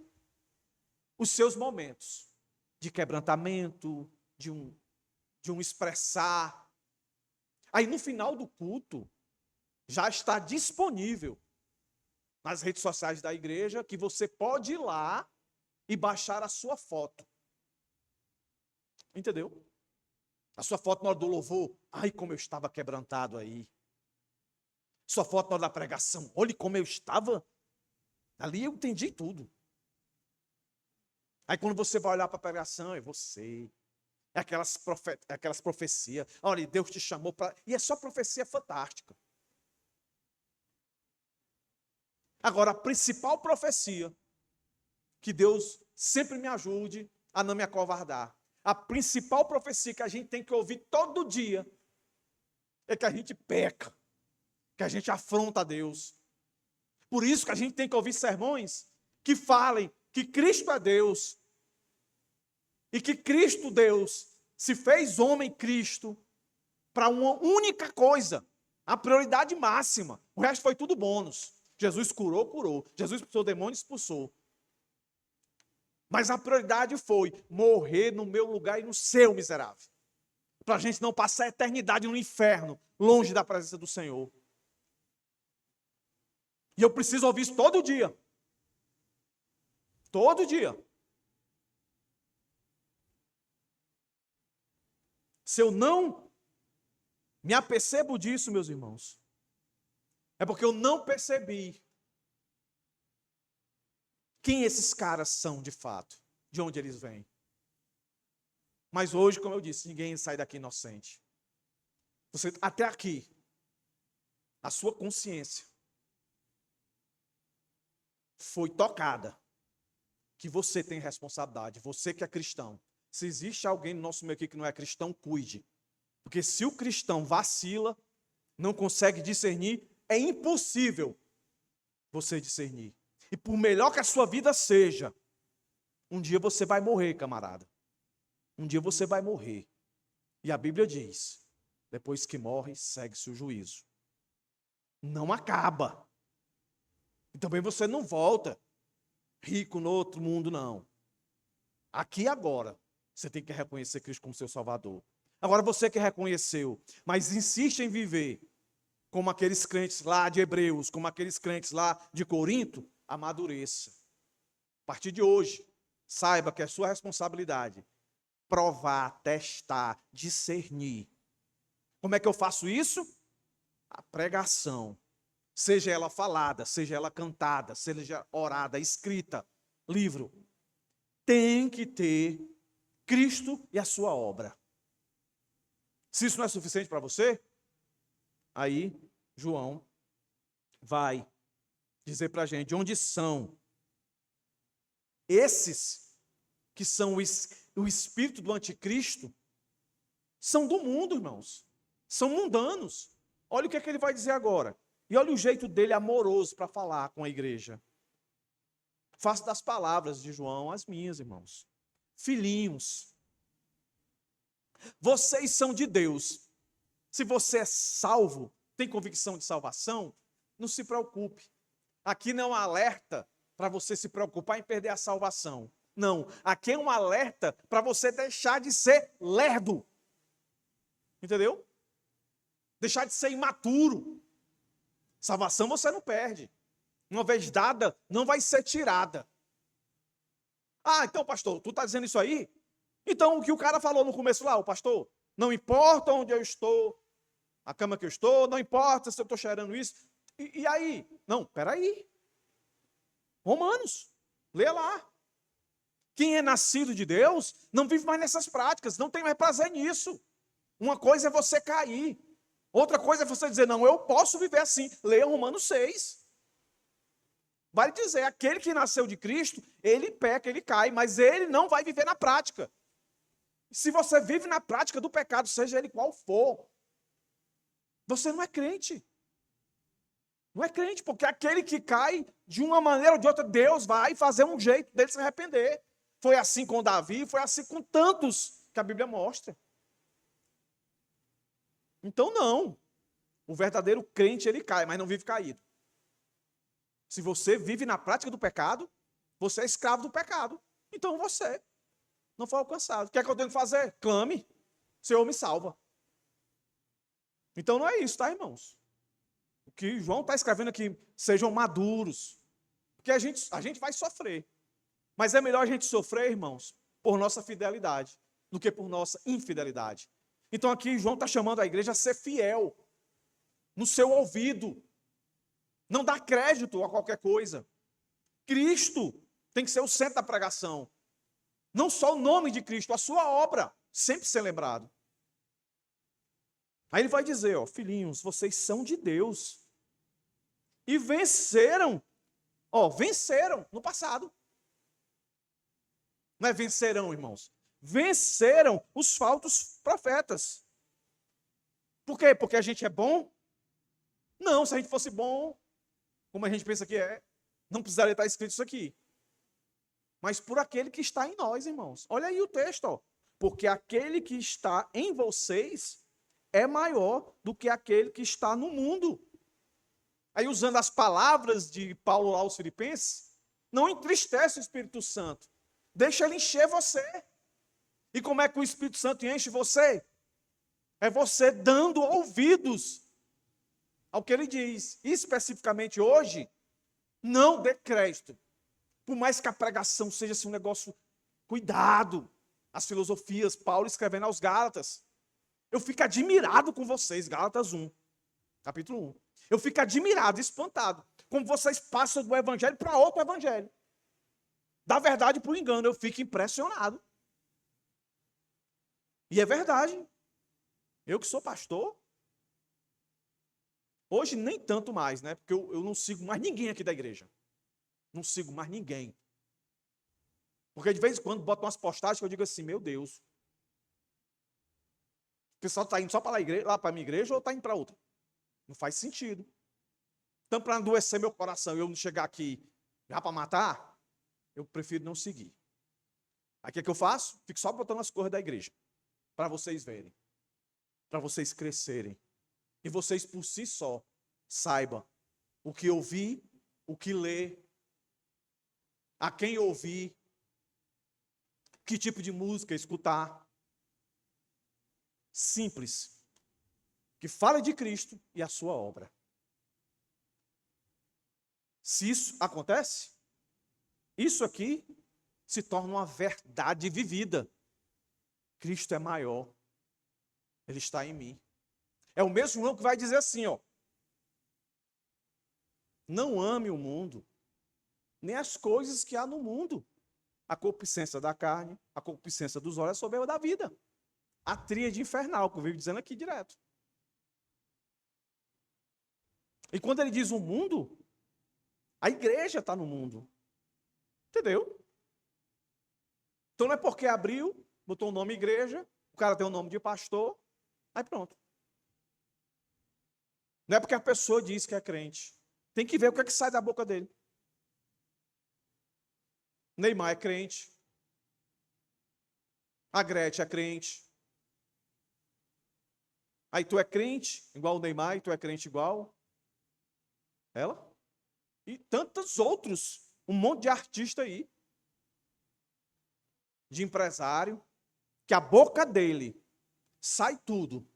os seus momentos de quebrantamento, de um expressar. Aí no final do culto, já está disponível nas redes sociais da igreja, que você pode ir lá e baixar a sua foto. Entendeu? A sua foto na hora do louvor, ai como eu estava quebrantado aí. Sua foto na hora da pregação, olhe como eu estava. Ali eu entendi tudo. Aí quando você vai olhar para a pregação, é você. É aquelas profecias. Olha, Deus te chamou para... E é só profecia fantástica. Agora, a principal profecia, que Deus sempre me ajude a não me acovardar. A principal profecia que a gente tem que ouvir todo dia é que a gente peca, que a gente afronta a Deus. Por isso que a gente tem que ouvir sermões que falem que Cristo é Deus e que Cristo, Deus, se fez homem Cristo para uma única coisa, a prioridade máxima. O resto foi tudo bônus. Jesus curou, curou. Jesus expulsou demônio, expulsou. Mas a prioridade foi morrer no meu lugar e no seu, miserável. Para a gente não passar a eternidade no inferno, longe da presença do Senhor. E eu preciso ouvir isso todo dia. Todo dia. Se eu não me apercebo disso, meus irmãos, é porque eu não percebi quem esses caras são de fato, de onde eles vêm. Mas hoje, como eu disse, ninguém sai daqui inocente. Você até aqui, a sua consciência foi tocada, que você tem responsabilidade, você que é cristão. Se existe alguém no nosso meio aqui que não é cristão, cuide. Porque se o cristão vacila, não consegue discernir, é impossível você discernir. E por melhor que a sua vida seja, um dia você vai morrer, camarada. Um dia você vai morrer. E a Bíblia diz, depois que morre, segue-se o juízo. Não acaba. E também você não volta rico no outro mundo, não. Aqui e agora, você tem que reconhecer Cristo como seu Salvador. Agora você que reconheceu, mas insiste em viver como aqueles crentes lá de Hebreus, como aqueles crentes lá de Corinto, amadureça. A partir de hoje, saiba que é sua responsabilidade provar, testar, discernir. Como é que eu faço isso? A pregação. Seja ela falada, seja ela cantada, seja orada, escrita, livro. Tem que ter Cristo e a sua obra. Se isso não é suficiente para você, aí João vai dizer para a gente onde são esses que são o espírito do anticristo, são do mundo, irmãos. São mundanos. Olha o que é que ele vai dizer agora. E olha o jeito dele amoroso para falar com a igreja. Faço das palavras de João as minhas, irmãos. Filhinhos, vocês são de Deus. Se você é salvo, tem convicção de salvação, não se preocupe. Aqui não é um alerta para você se preocupar em perder a salvação. Não, aqui é um alerta para você deixar de ser lerdo. Entendeu? Deixar de ser imaturo. Salvação você não perde. Uma vez dada, não vai ser tirada. Ah, então, pastor, tu está dizendo isso aí? Então, o que o cara falou no começo lá, o pastor, não importa onde eu estou, a cama que eu estou, não importa se eu estou cheirando isso. E aí? Não, peraí. Romanos, lê lá. Quem é nascido de Deus não vive mais nessas práticas, não tem mais prazer nisso. Uma coisa é você cair, outra coisa é você dizer, não, eu posso viver assim. Leia Romanos 6. Vai dizer, aquele que nasceu de Cristo, ele peca, ele cai, mas ele não vai viver na prática. Se você vive na prática do pecado, seja ele qual for, você não é crente. Não é crente, porque aquele que cai, de uma maneira ou de outra, Deus vai fazer um jeito dele se arrepender. Foi assim com Davi, foi assim com tantos que a Bíblia mostra. Então não. O verdadeiro crente, ele cai, mas não vive caído. Se você vive na prática do pecado, você é escravo do pecado. Então você não foi alcançado. O que é que eu tenho que fazer? Clame. Senhor, me salva. Então não é isso, tá, irmãos? O que João está escrevendo aqui, sejam maduros. Porque a gente vai sofrer. Mas é melhor a gente sofrer, irmãos, por nossa fidelidade, do que por nossa infidelidade. Então aqui João está chamando a igreja a ser fiel no seu ouvido. Não dá crédito a qualquer coisa. Cristo tem que ser o centro da pregação. Não só o nome de Cristo, a sua obra, sempre ser lembrado. Aí ele vai dizer, ó, filhinhos, vocês são de Deus. E venceram, venceram no passado. Não é vencerão, irmãos. Venceram os falsos profetas. Por quê? Porque a gente é bom? Não, se a gente fosse bom, como a gente pensa que é, não precisaria estar escrito isso aqui. Mas por aquele que está em nós, irmãos. Olha aí o texto, ó. Porque aquele que está em vocês é maior do que aquele que está no mundo. Aí, usando as palavras de Paulo aos Filipenses, não entristece o Espírito Santo. Deixa ele encher você. E como é que o Espírito Santo enche você? É você dando ouvidos ao que ele diz. E especificamente hoje, não dê crédito. Por mais que a pregação seja assim, um negócio, cuidado. As filosofias, Paulo escrevendo aos Gálatas. Eu fico admirado com vocês, Gálatas 1, capítulo 1. Eu fico admirado, espantado, como vocês passam do evangelho para outro evangelho. Da verdade para o engano, eu fico impressionado. E é verdade. Eu que sou pastor, Hoje nem tanto mais, né? Porque eu não sigo mais ninguém aqui da igreja. Não sigo mais ninguém. Porque de vez em quando botam umas postagens que eu digo assim, meu Deus. O pessoal está indo só para lá para a minha igreja ou está indo para outra? Não faz sentido. Então, para não adoecer meu coração e eu não chegar aqui já para matar, eu prefiro não seguir. Aí o que é que eu faço? Fico só botando as coisas da igreja. Para vocês verem. Para vocês crescerem. E vocês por si só saibam o que ouvir, o que ler, a quem ouvir, que tipo de música escutar. Simples. Que fale de Cristo e a sua obra. Se isso acontece, isso aqui se torna uma verdade vivida. Cristo é maior. Ele está em mim. É o mesmo João que vai dizer assim, ó. Não ame o mundo, nem as coisas que há no mundo. A concupiscência da carne, a concupiscência dos olhos, a soberba da vida. A tríade infernal, que eu vivo dizendo aqui direto. E quando ele diz o mundo, a igreja está no mundo. Entendeu? Então não é porque abriu, botou o nome igreja, o cara tem o nome de pastor, aí pronto. Não é porque a pessoa diz que é crente. Tem que ver o que é que sai da boca dele. Neymar é crente. A Gretchen é crente. Aí tu é crente igual o Neymar e tu é crente igual ela. E tantos outros, um monte de artista aí, de empresário, que a boca dele sai tudo,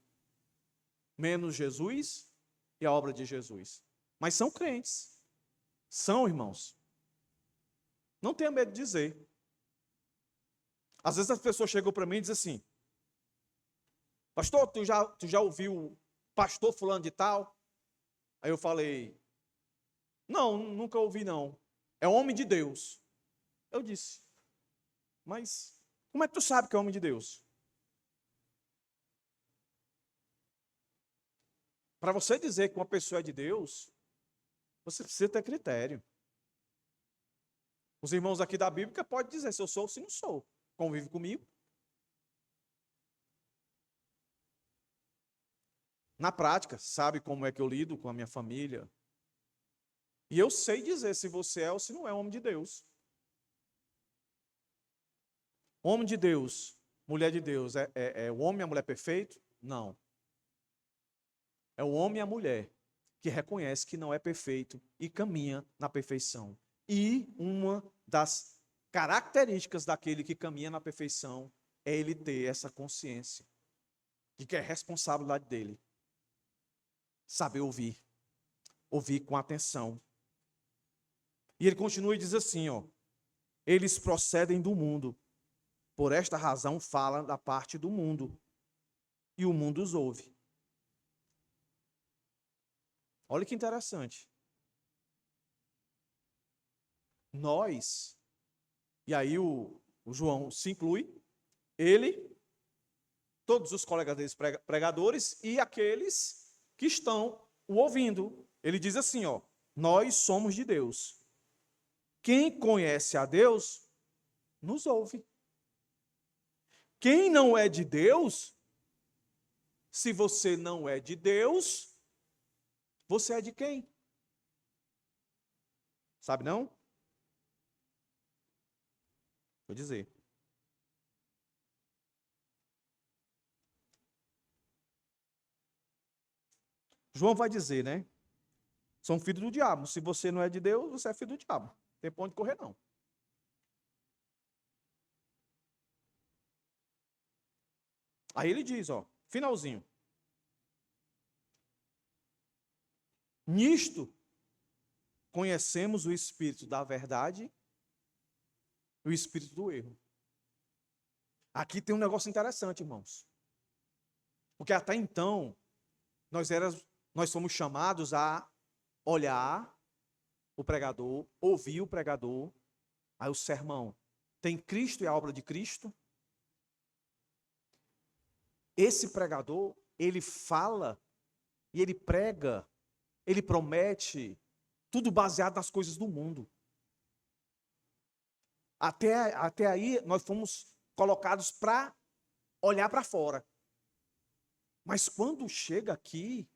menos Jesus e a obra de Jesus. Mas são crentes. São, irmãos. Não tenha medo de dizer. Às vezes as pessoas chegam para mim e dizem assim, pastor, tu já ouviu pastor fulano de tal? Aí eu falei, não, nunca ouvi não. É homem de Deus. Eu disse, mas como é que tu sabe que é homem de Deus? Para você dizer que uma pessoa é de Deus, você precisa ter critério. Os irmãos aqui da Bíblia podem dizer se eu sou ou se não sou. Convive comigo. Na prática, sabe como é que eu lido com a minha família. E eu sei dizer se você é ou se não é homem de Deus. Homem de Deus, mulher de Deus, é o homem e a mulher perfeito? Não. É o homem e a mulher que reconhece que não é perfeito e caminha na perfeição. E uma das características daquele que caminha na perfeição é ele ter essa consciência de que é responsabilidade dele. Saber ouvir. Ouvir com atenção. E ele continua e diz assim, ó. Eles procedem do mundo. Por esta razão falam da parte do mundo. E o mundo os ouve. Olha que interessante. Nós, e aí o João se inclui, ele, todos os colegas deles pregadores e aqueles que estão o ouvindo. Ele diz assim, ó, nós somos de Deus. Quem conhece a Deus, nos ouve. Quem não é de Deus, se você não é de Deus, você é de quem? Sabe não? Vou dizer. João vai dizer, né? São filhos do diabo. Se você não é de Deus, você é filho do diabo. Não tem pra onde correr, não. Aí ele diz, ó, finalzinho. Nisto, conhecemos o espírito da verdade e o espírito do erro. Aqui tem um negócio interessante, irmãos. Porque até então, nós somos chamados a olhar o pregador, ouvir o pregador, aí o sermão. Tem Cristo e a obra de Cristo. Esse pregador, ele fala e ele prega ele promete tudo baseado nas coisas do mundo. Até aí, nós fomos colocados para olhar para fora. Mas quando chega aqui,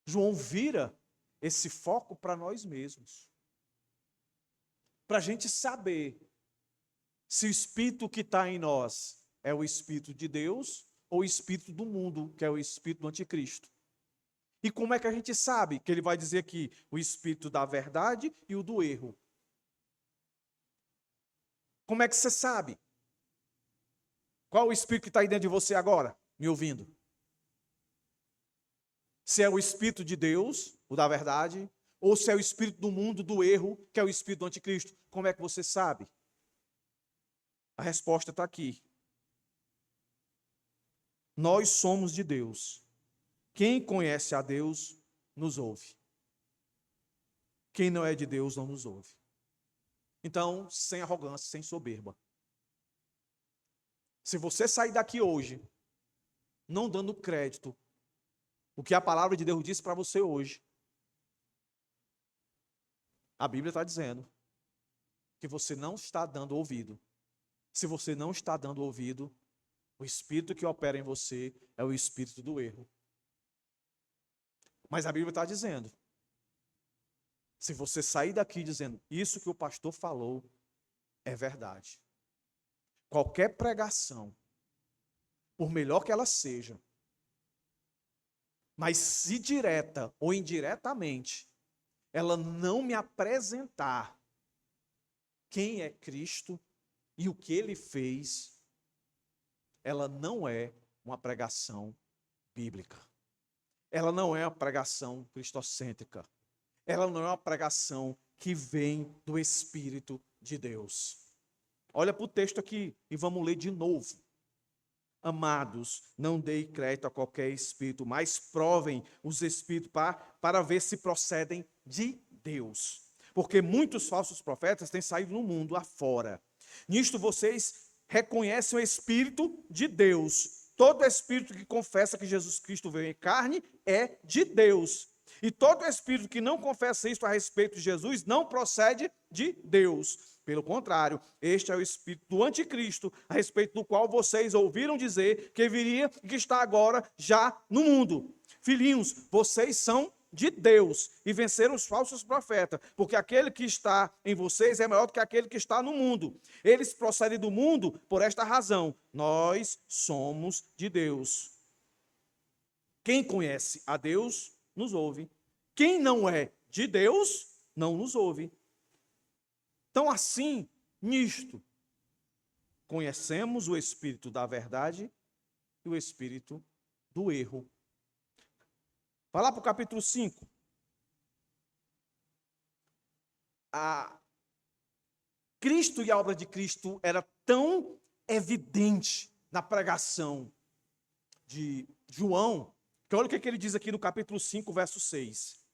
João vira esse foco para nós mesmos. Para a gente saber se o Espírito que está em nós é o Espírito de Deus ou o Espírito do mundo, que é o Espírito do Anticristo. E como é que a gente sabe? Que ele vai dizer aqui o Espírito da verdade e o do erro. Como é que você sabe? Qual o Espírito que está aí dentro de você agora, me ouvindo? Se é o Espírito de Deus, o da verdade, ou se é o Espírito do mundo, do erro, que é o Espírito do Anticristo. Como é que você sabe? A resposta está aqui. Nós somos de Deus. Quem conhece a Deus, nos ouve. Quem não é de Deus, não nos ouve. Então, sem arrogância, sem soberba. Se você sair daqui hoje, não dando crédito, o que a palavra de Deus disse para você hoje, a Bíblia está dizendo que você não está dando ouvido. Se você não está dando ouvido, o espírito que opera em você é o espírito do erro. Mas a Bíblia está dizendo, se você sair daqui dizendo, isso que o pastor falou é verdade. Qualquer pregação, por melhor que ela seja, mas se direta ou indiretamente, ela não me apresentar quem é Cristo e o que ele fez, ela não é uma pregação bíblica. Ela não é uma pregação cristocêntrica. Ela não é uma pregação que vem do Espírito de Deus. Olha para o texto aqui e vamos ler de novo. Amados, não deem crédito a qualquer espírito, mas provem os espíritos para ver se procedem de Deus. Porque muitos falsos profetas têm saído no mundo afora. Nisto vocês reconhecem o Espírito de Deus. Todo espírito que confessa que Jesus Cristo veio em carne é de Deus. E todo espírito que não confessa isto a respeito de Jesus não procede de Deus. Pelo contrário, este é o espírito do anticristo, a respeito do qual vocês ouviram dizer que viria e que está agora já no mundo. Filhinhos, vocês são de Deus e venceram os falsos profetas, porque aquele que está em vocês é maior do que aquele que está no mundo. Eles procedem do mundo por esta razão. Nós somos de Deus. Quem conhece a Deus, nos ouve. Quem não é de Deus, não nos ouve. Então, assim, nisto, conhecemos o espírito da verdade e o espírito do erro. Vai lá para o capítulo 5. Cristo e a obra de Cristo era tão evidente na pregação de João, que olha o que ele diz aqui no capítulo 5, verso 6.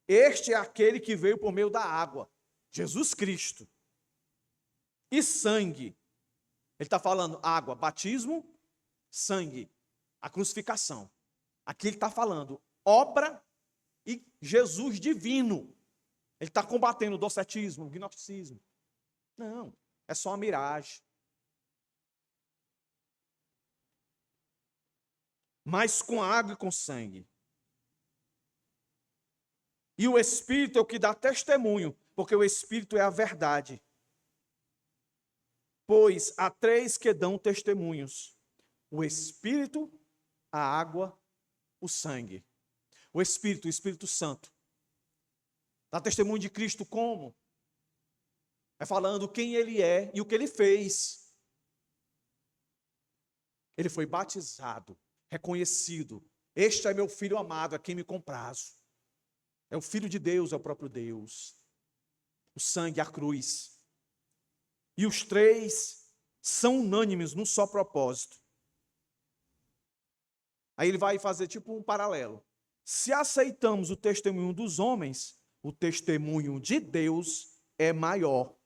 Este é aquele que veio por meio da água, Jesus Cristo, e sangue. Ele está falando água, batismo, sangue, a crucificação. Aqui ele está falando obra e Jesus divino. Ele está combatendo o docetismo, o gnosticismo. Não, é só uma miragem. Mas com água e com sangue. E o Espírito é o que dá testemunho, porque o Espírito é a verdade. Pois há três que dão testemunhos: o Espírito, a água, o sangue. O Espírito Santo. Dá testemunho de Cristo como? É falando quem ele é e o que ele fez. Ele foi batizado, reconhecido. Este é meu filho amado, a quem me comprazo. É o Filho de Deus, é o próprio Deus. O sangue, a cruz. E os três são unânimes num só propósito. Aí ele vai fazer tipo um paralelo. Se aceitamos o testemunho dos homens, o testemunho de Deus é maior.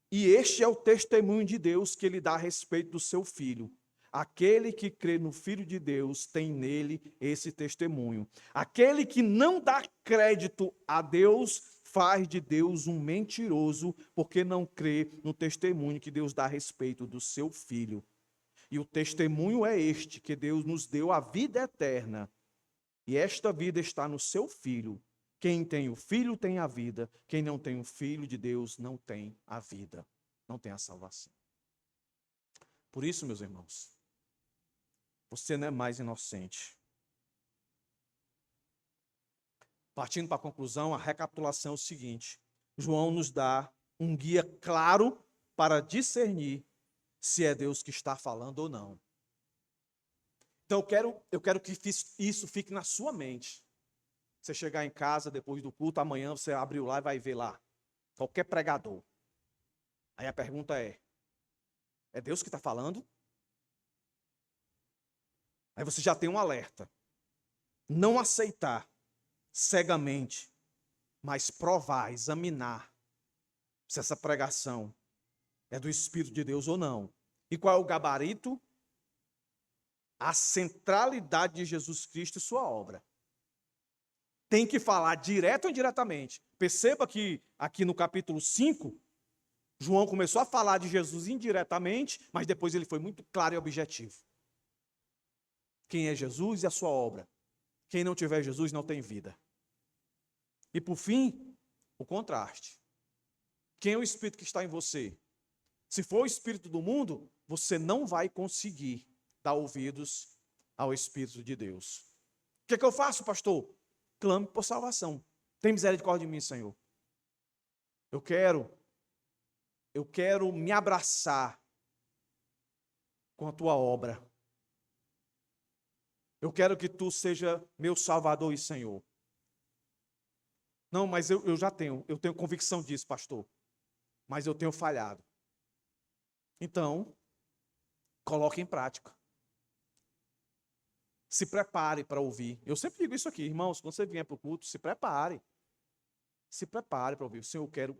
E este é o testemunho de Deus que ele dá a respeito do seu Filho. Aquele que crê no Filho de Deus tem nele esse testemunho. Aquele que não dá crédito a Deus faz de Deus um mentiroso, porque não crê no testemunho que Deus dá a respeito do seu Filho. E o testemunho é este, que Deus nos deu a vida eterna. E esta vida está no seu Filho. Quem tem o Filho tem a vida. Quem não tem o Filho de Deus não tem a vida. Não tem a salvação. Por isso, meus irmãos, você não é mais inocente. Partindo para a conclusão, a recapitulação é o seguinte: João nos dá um guia claro para discernir se é Deus que está falando ou não. Então eu quero que isso fique na sua mente. Você chegar em casa depois do culto, amanhã você abriu lá e vai ver lá qualquer pregador. Aí a pergunta é Deus que está falando? Aí você já tem um alerta. Não aceitar cegamente, mas provar, examinar se essa pregação é do Espírito de Deus ou não. E qual é o gabarito? A centralidade de Jesus Cristo e sua obra. Tem que falar direto ou indiretamente. Perceba que aqui no capítulo 5, João começou a falar de Jesus indiretamente, mas depois ele foi muito claro e objetivo. Quem é Jesus e a sua obra. Quem não tiver Jesus não tem vida. E por fim, o contraste. Quem é o Espírito que está em você? Se for o Espírito do mundo, você não vai conseguir dar ouvidos ao Espírito de Deus. O que é que eu faço, pastor? Clame por salvação. Tem misericórdia de mim, Senhor. Eu quero me abraçar com a tua obra. Eu quero que tu seja meu Salvador e Senhor. Não, mas eu tenho convicção disso, pastor. Mas eu tenho falhado. Então, coloque em prática. Se prepare para ouvir. Eu sempre digo isso aqui, irmãos, quando você vier para o culto, se prepare. Se prepare para ouvir. Senhor, eu quero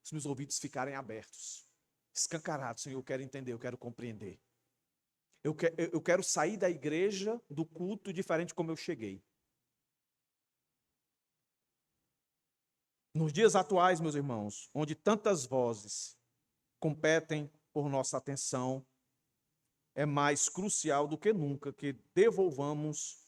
que meus ouvidos ficarem abertos. Escancarados, Senhor, eu quero entender, eu quero compreender. Eu quero sair da igreja, do culto, diferente como eu cheguei. Nos dias atuais, meus irmãos, onde tantas vozes competem por nossa atenção, é mais crucial do que nunca que desenvolvamos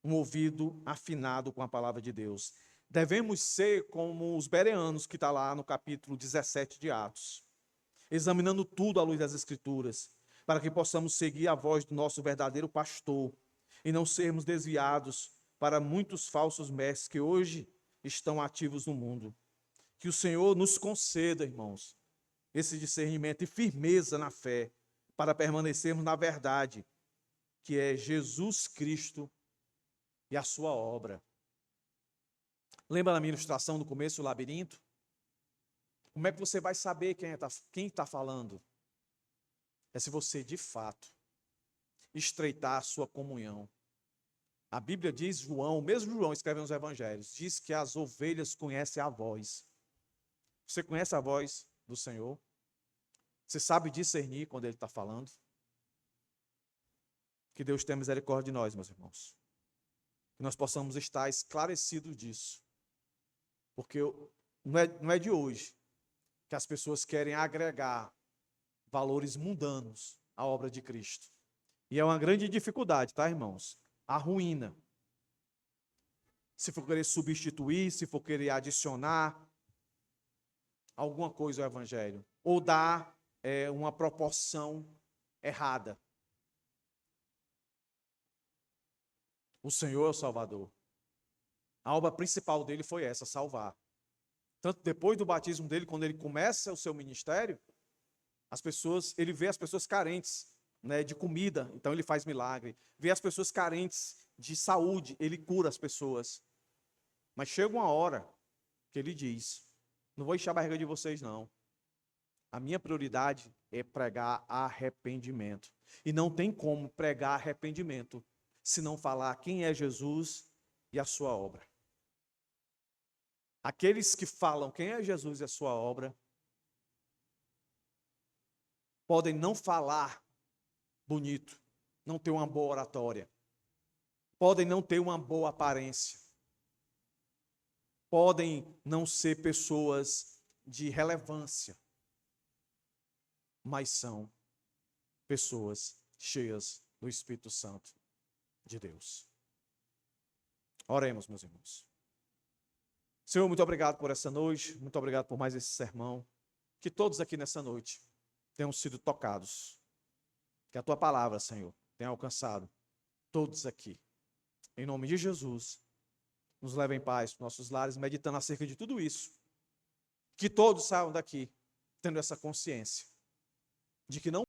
um ouvido afinado com a palavra de Deus. Devemos ser como os bereanos que está lá no capítulo 17 de Atos, examinando tudo à luz das Escrituras, para que possamos seguir a voz do nosso verdadeiro pastor e não sermos desviados para muitos falsos mestres que hoje estão ativos no mundo. Que o Senhor nos conceda, irmãos, esse discernimento e firmeza na fé, para permanecermos na verdade, que é Jesus Cristo e a sua obra. Lembra da minha ilustração do começo, o labirinto? Como é que você vai saber quem está falando? É se você, de fato, estreitar a sua comunhão. A Bíblia diz, João, o mesmo João escreve nos evangelhos, diz que as ovelhas conhecem a voz. Você conhece a voz do Senhor? Você sabe discernir quando Ele está falando? Que Deus tenha misericórdia de nós, meus irmãos. Que nós possamos estar esclarecidos disso. Porque não é de hoje que as pessoas querem agregar valores mundanos à obra de Cristo. E é uma grande dificuldade, tá, irmãos? A ruína. Se for querer substituir, se for querer adicionar alguma coisa ao Evangelho, ou dar uma proporção errada. O Senhor é o Salvador. A obra principal dele foi essa, salvar. Tanto depois do batismo dele, quando ele começa o seu ministério, ele vê as pessoas carentes, né, de comida, então ele faz milagre. Vê as pessoas carentes de saúde, ele cura as pessoas. Mas chega uma hora que ele diz: não vou encher a barriga de vocês, não. A minha prioridade é pregar arrependimento. E não tem como pregar arrependimento se não falar quem é Jesus e a sua obra. Aqueles que falam quem é Jesus e a sua obra podem não falar bonito, não ter uma boa oratória, podem não ter uma boa aparência, podem não ser pessoas de relevância, mas são pessoas cheias do Espírito Santo de Deus. Oremos, meus irmãos. Senhor, muito obrigado por essa noite, muito obrigado por mais esse sermão. Que todos aqui nessa noite tenham sido tocados. Que a tua palavra, Senhor, tenha alcançado todos aqui. Em nome de Jesus, nos leve em paz para nossos lares, meditando acerca de tudo isso. Que todos saiam daqui tendo essa consciência de que não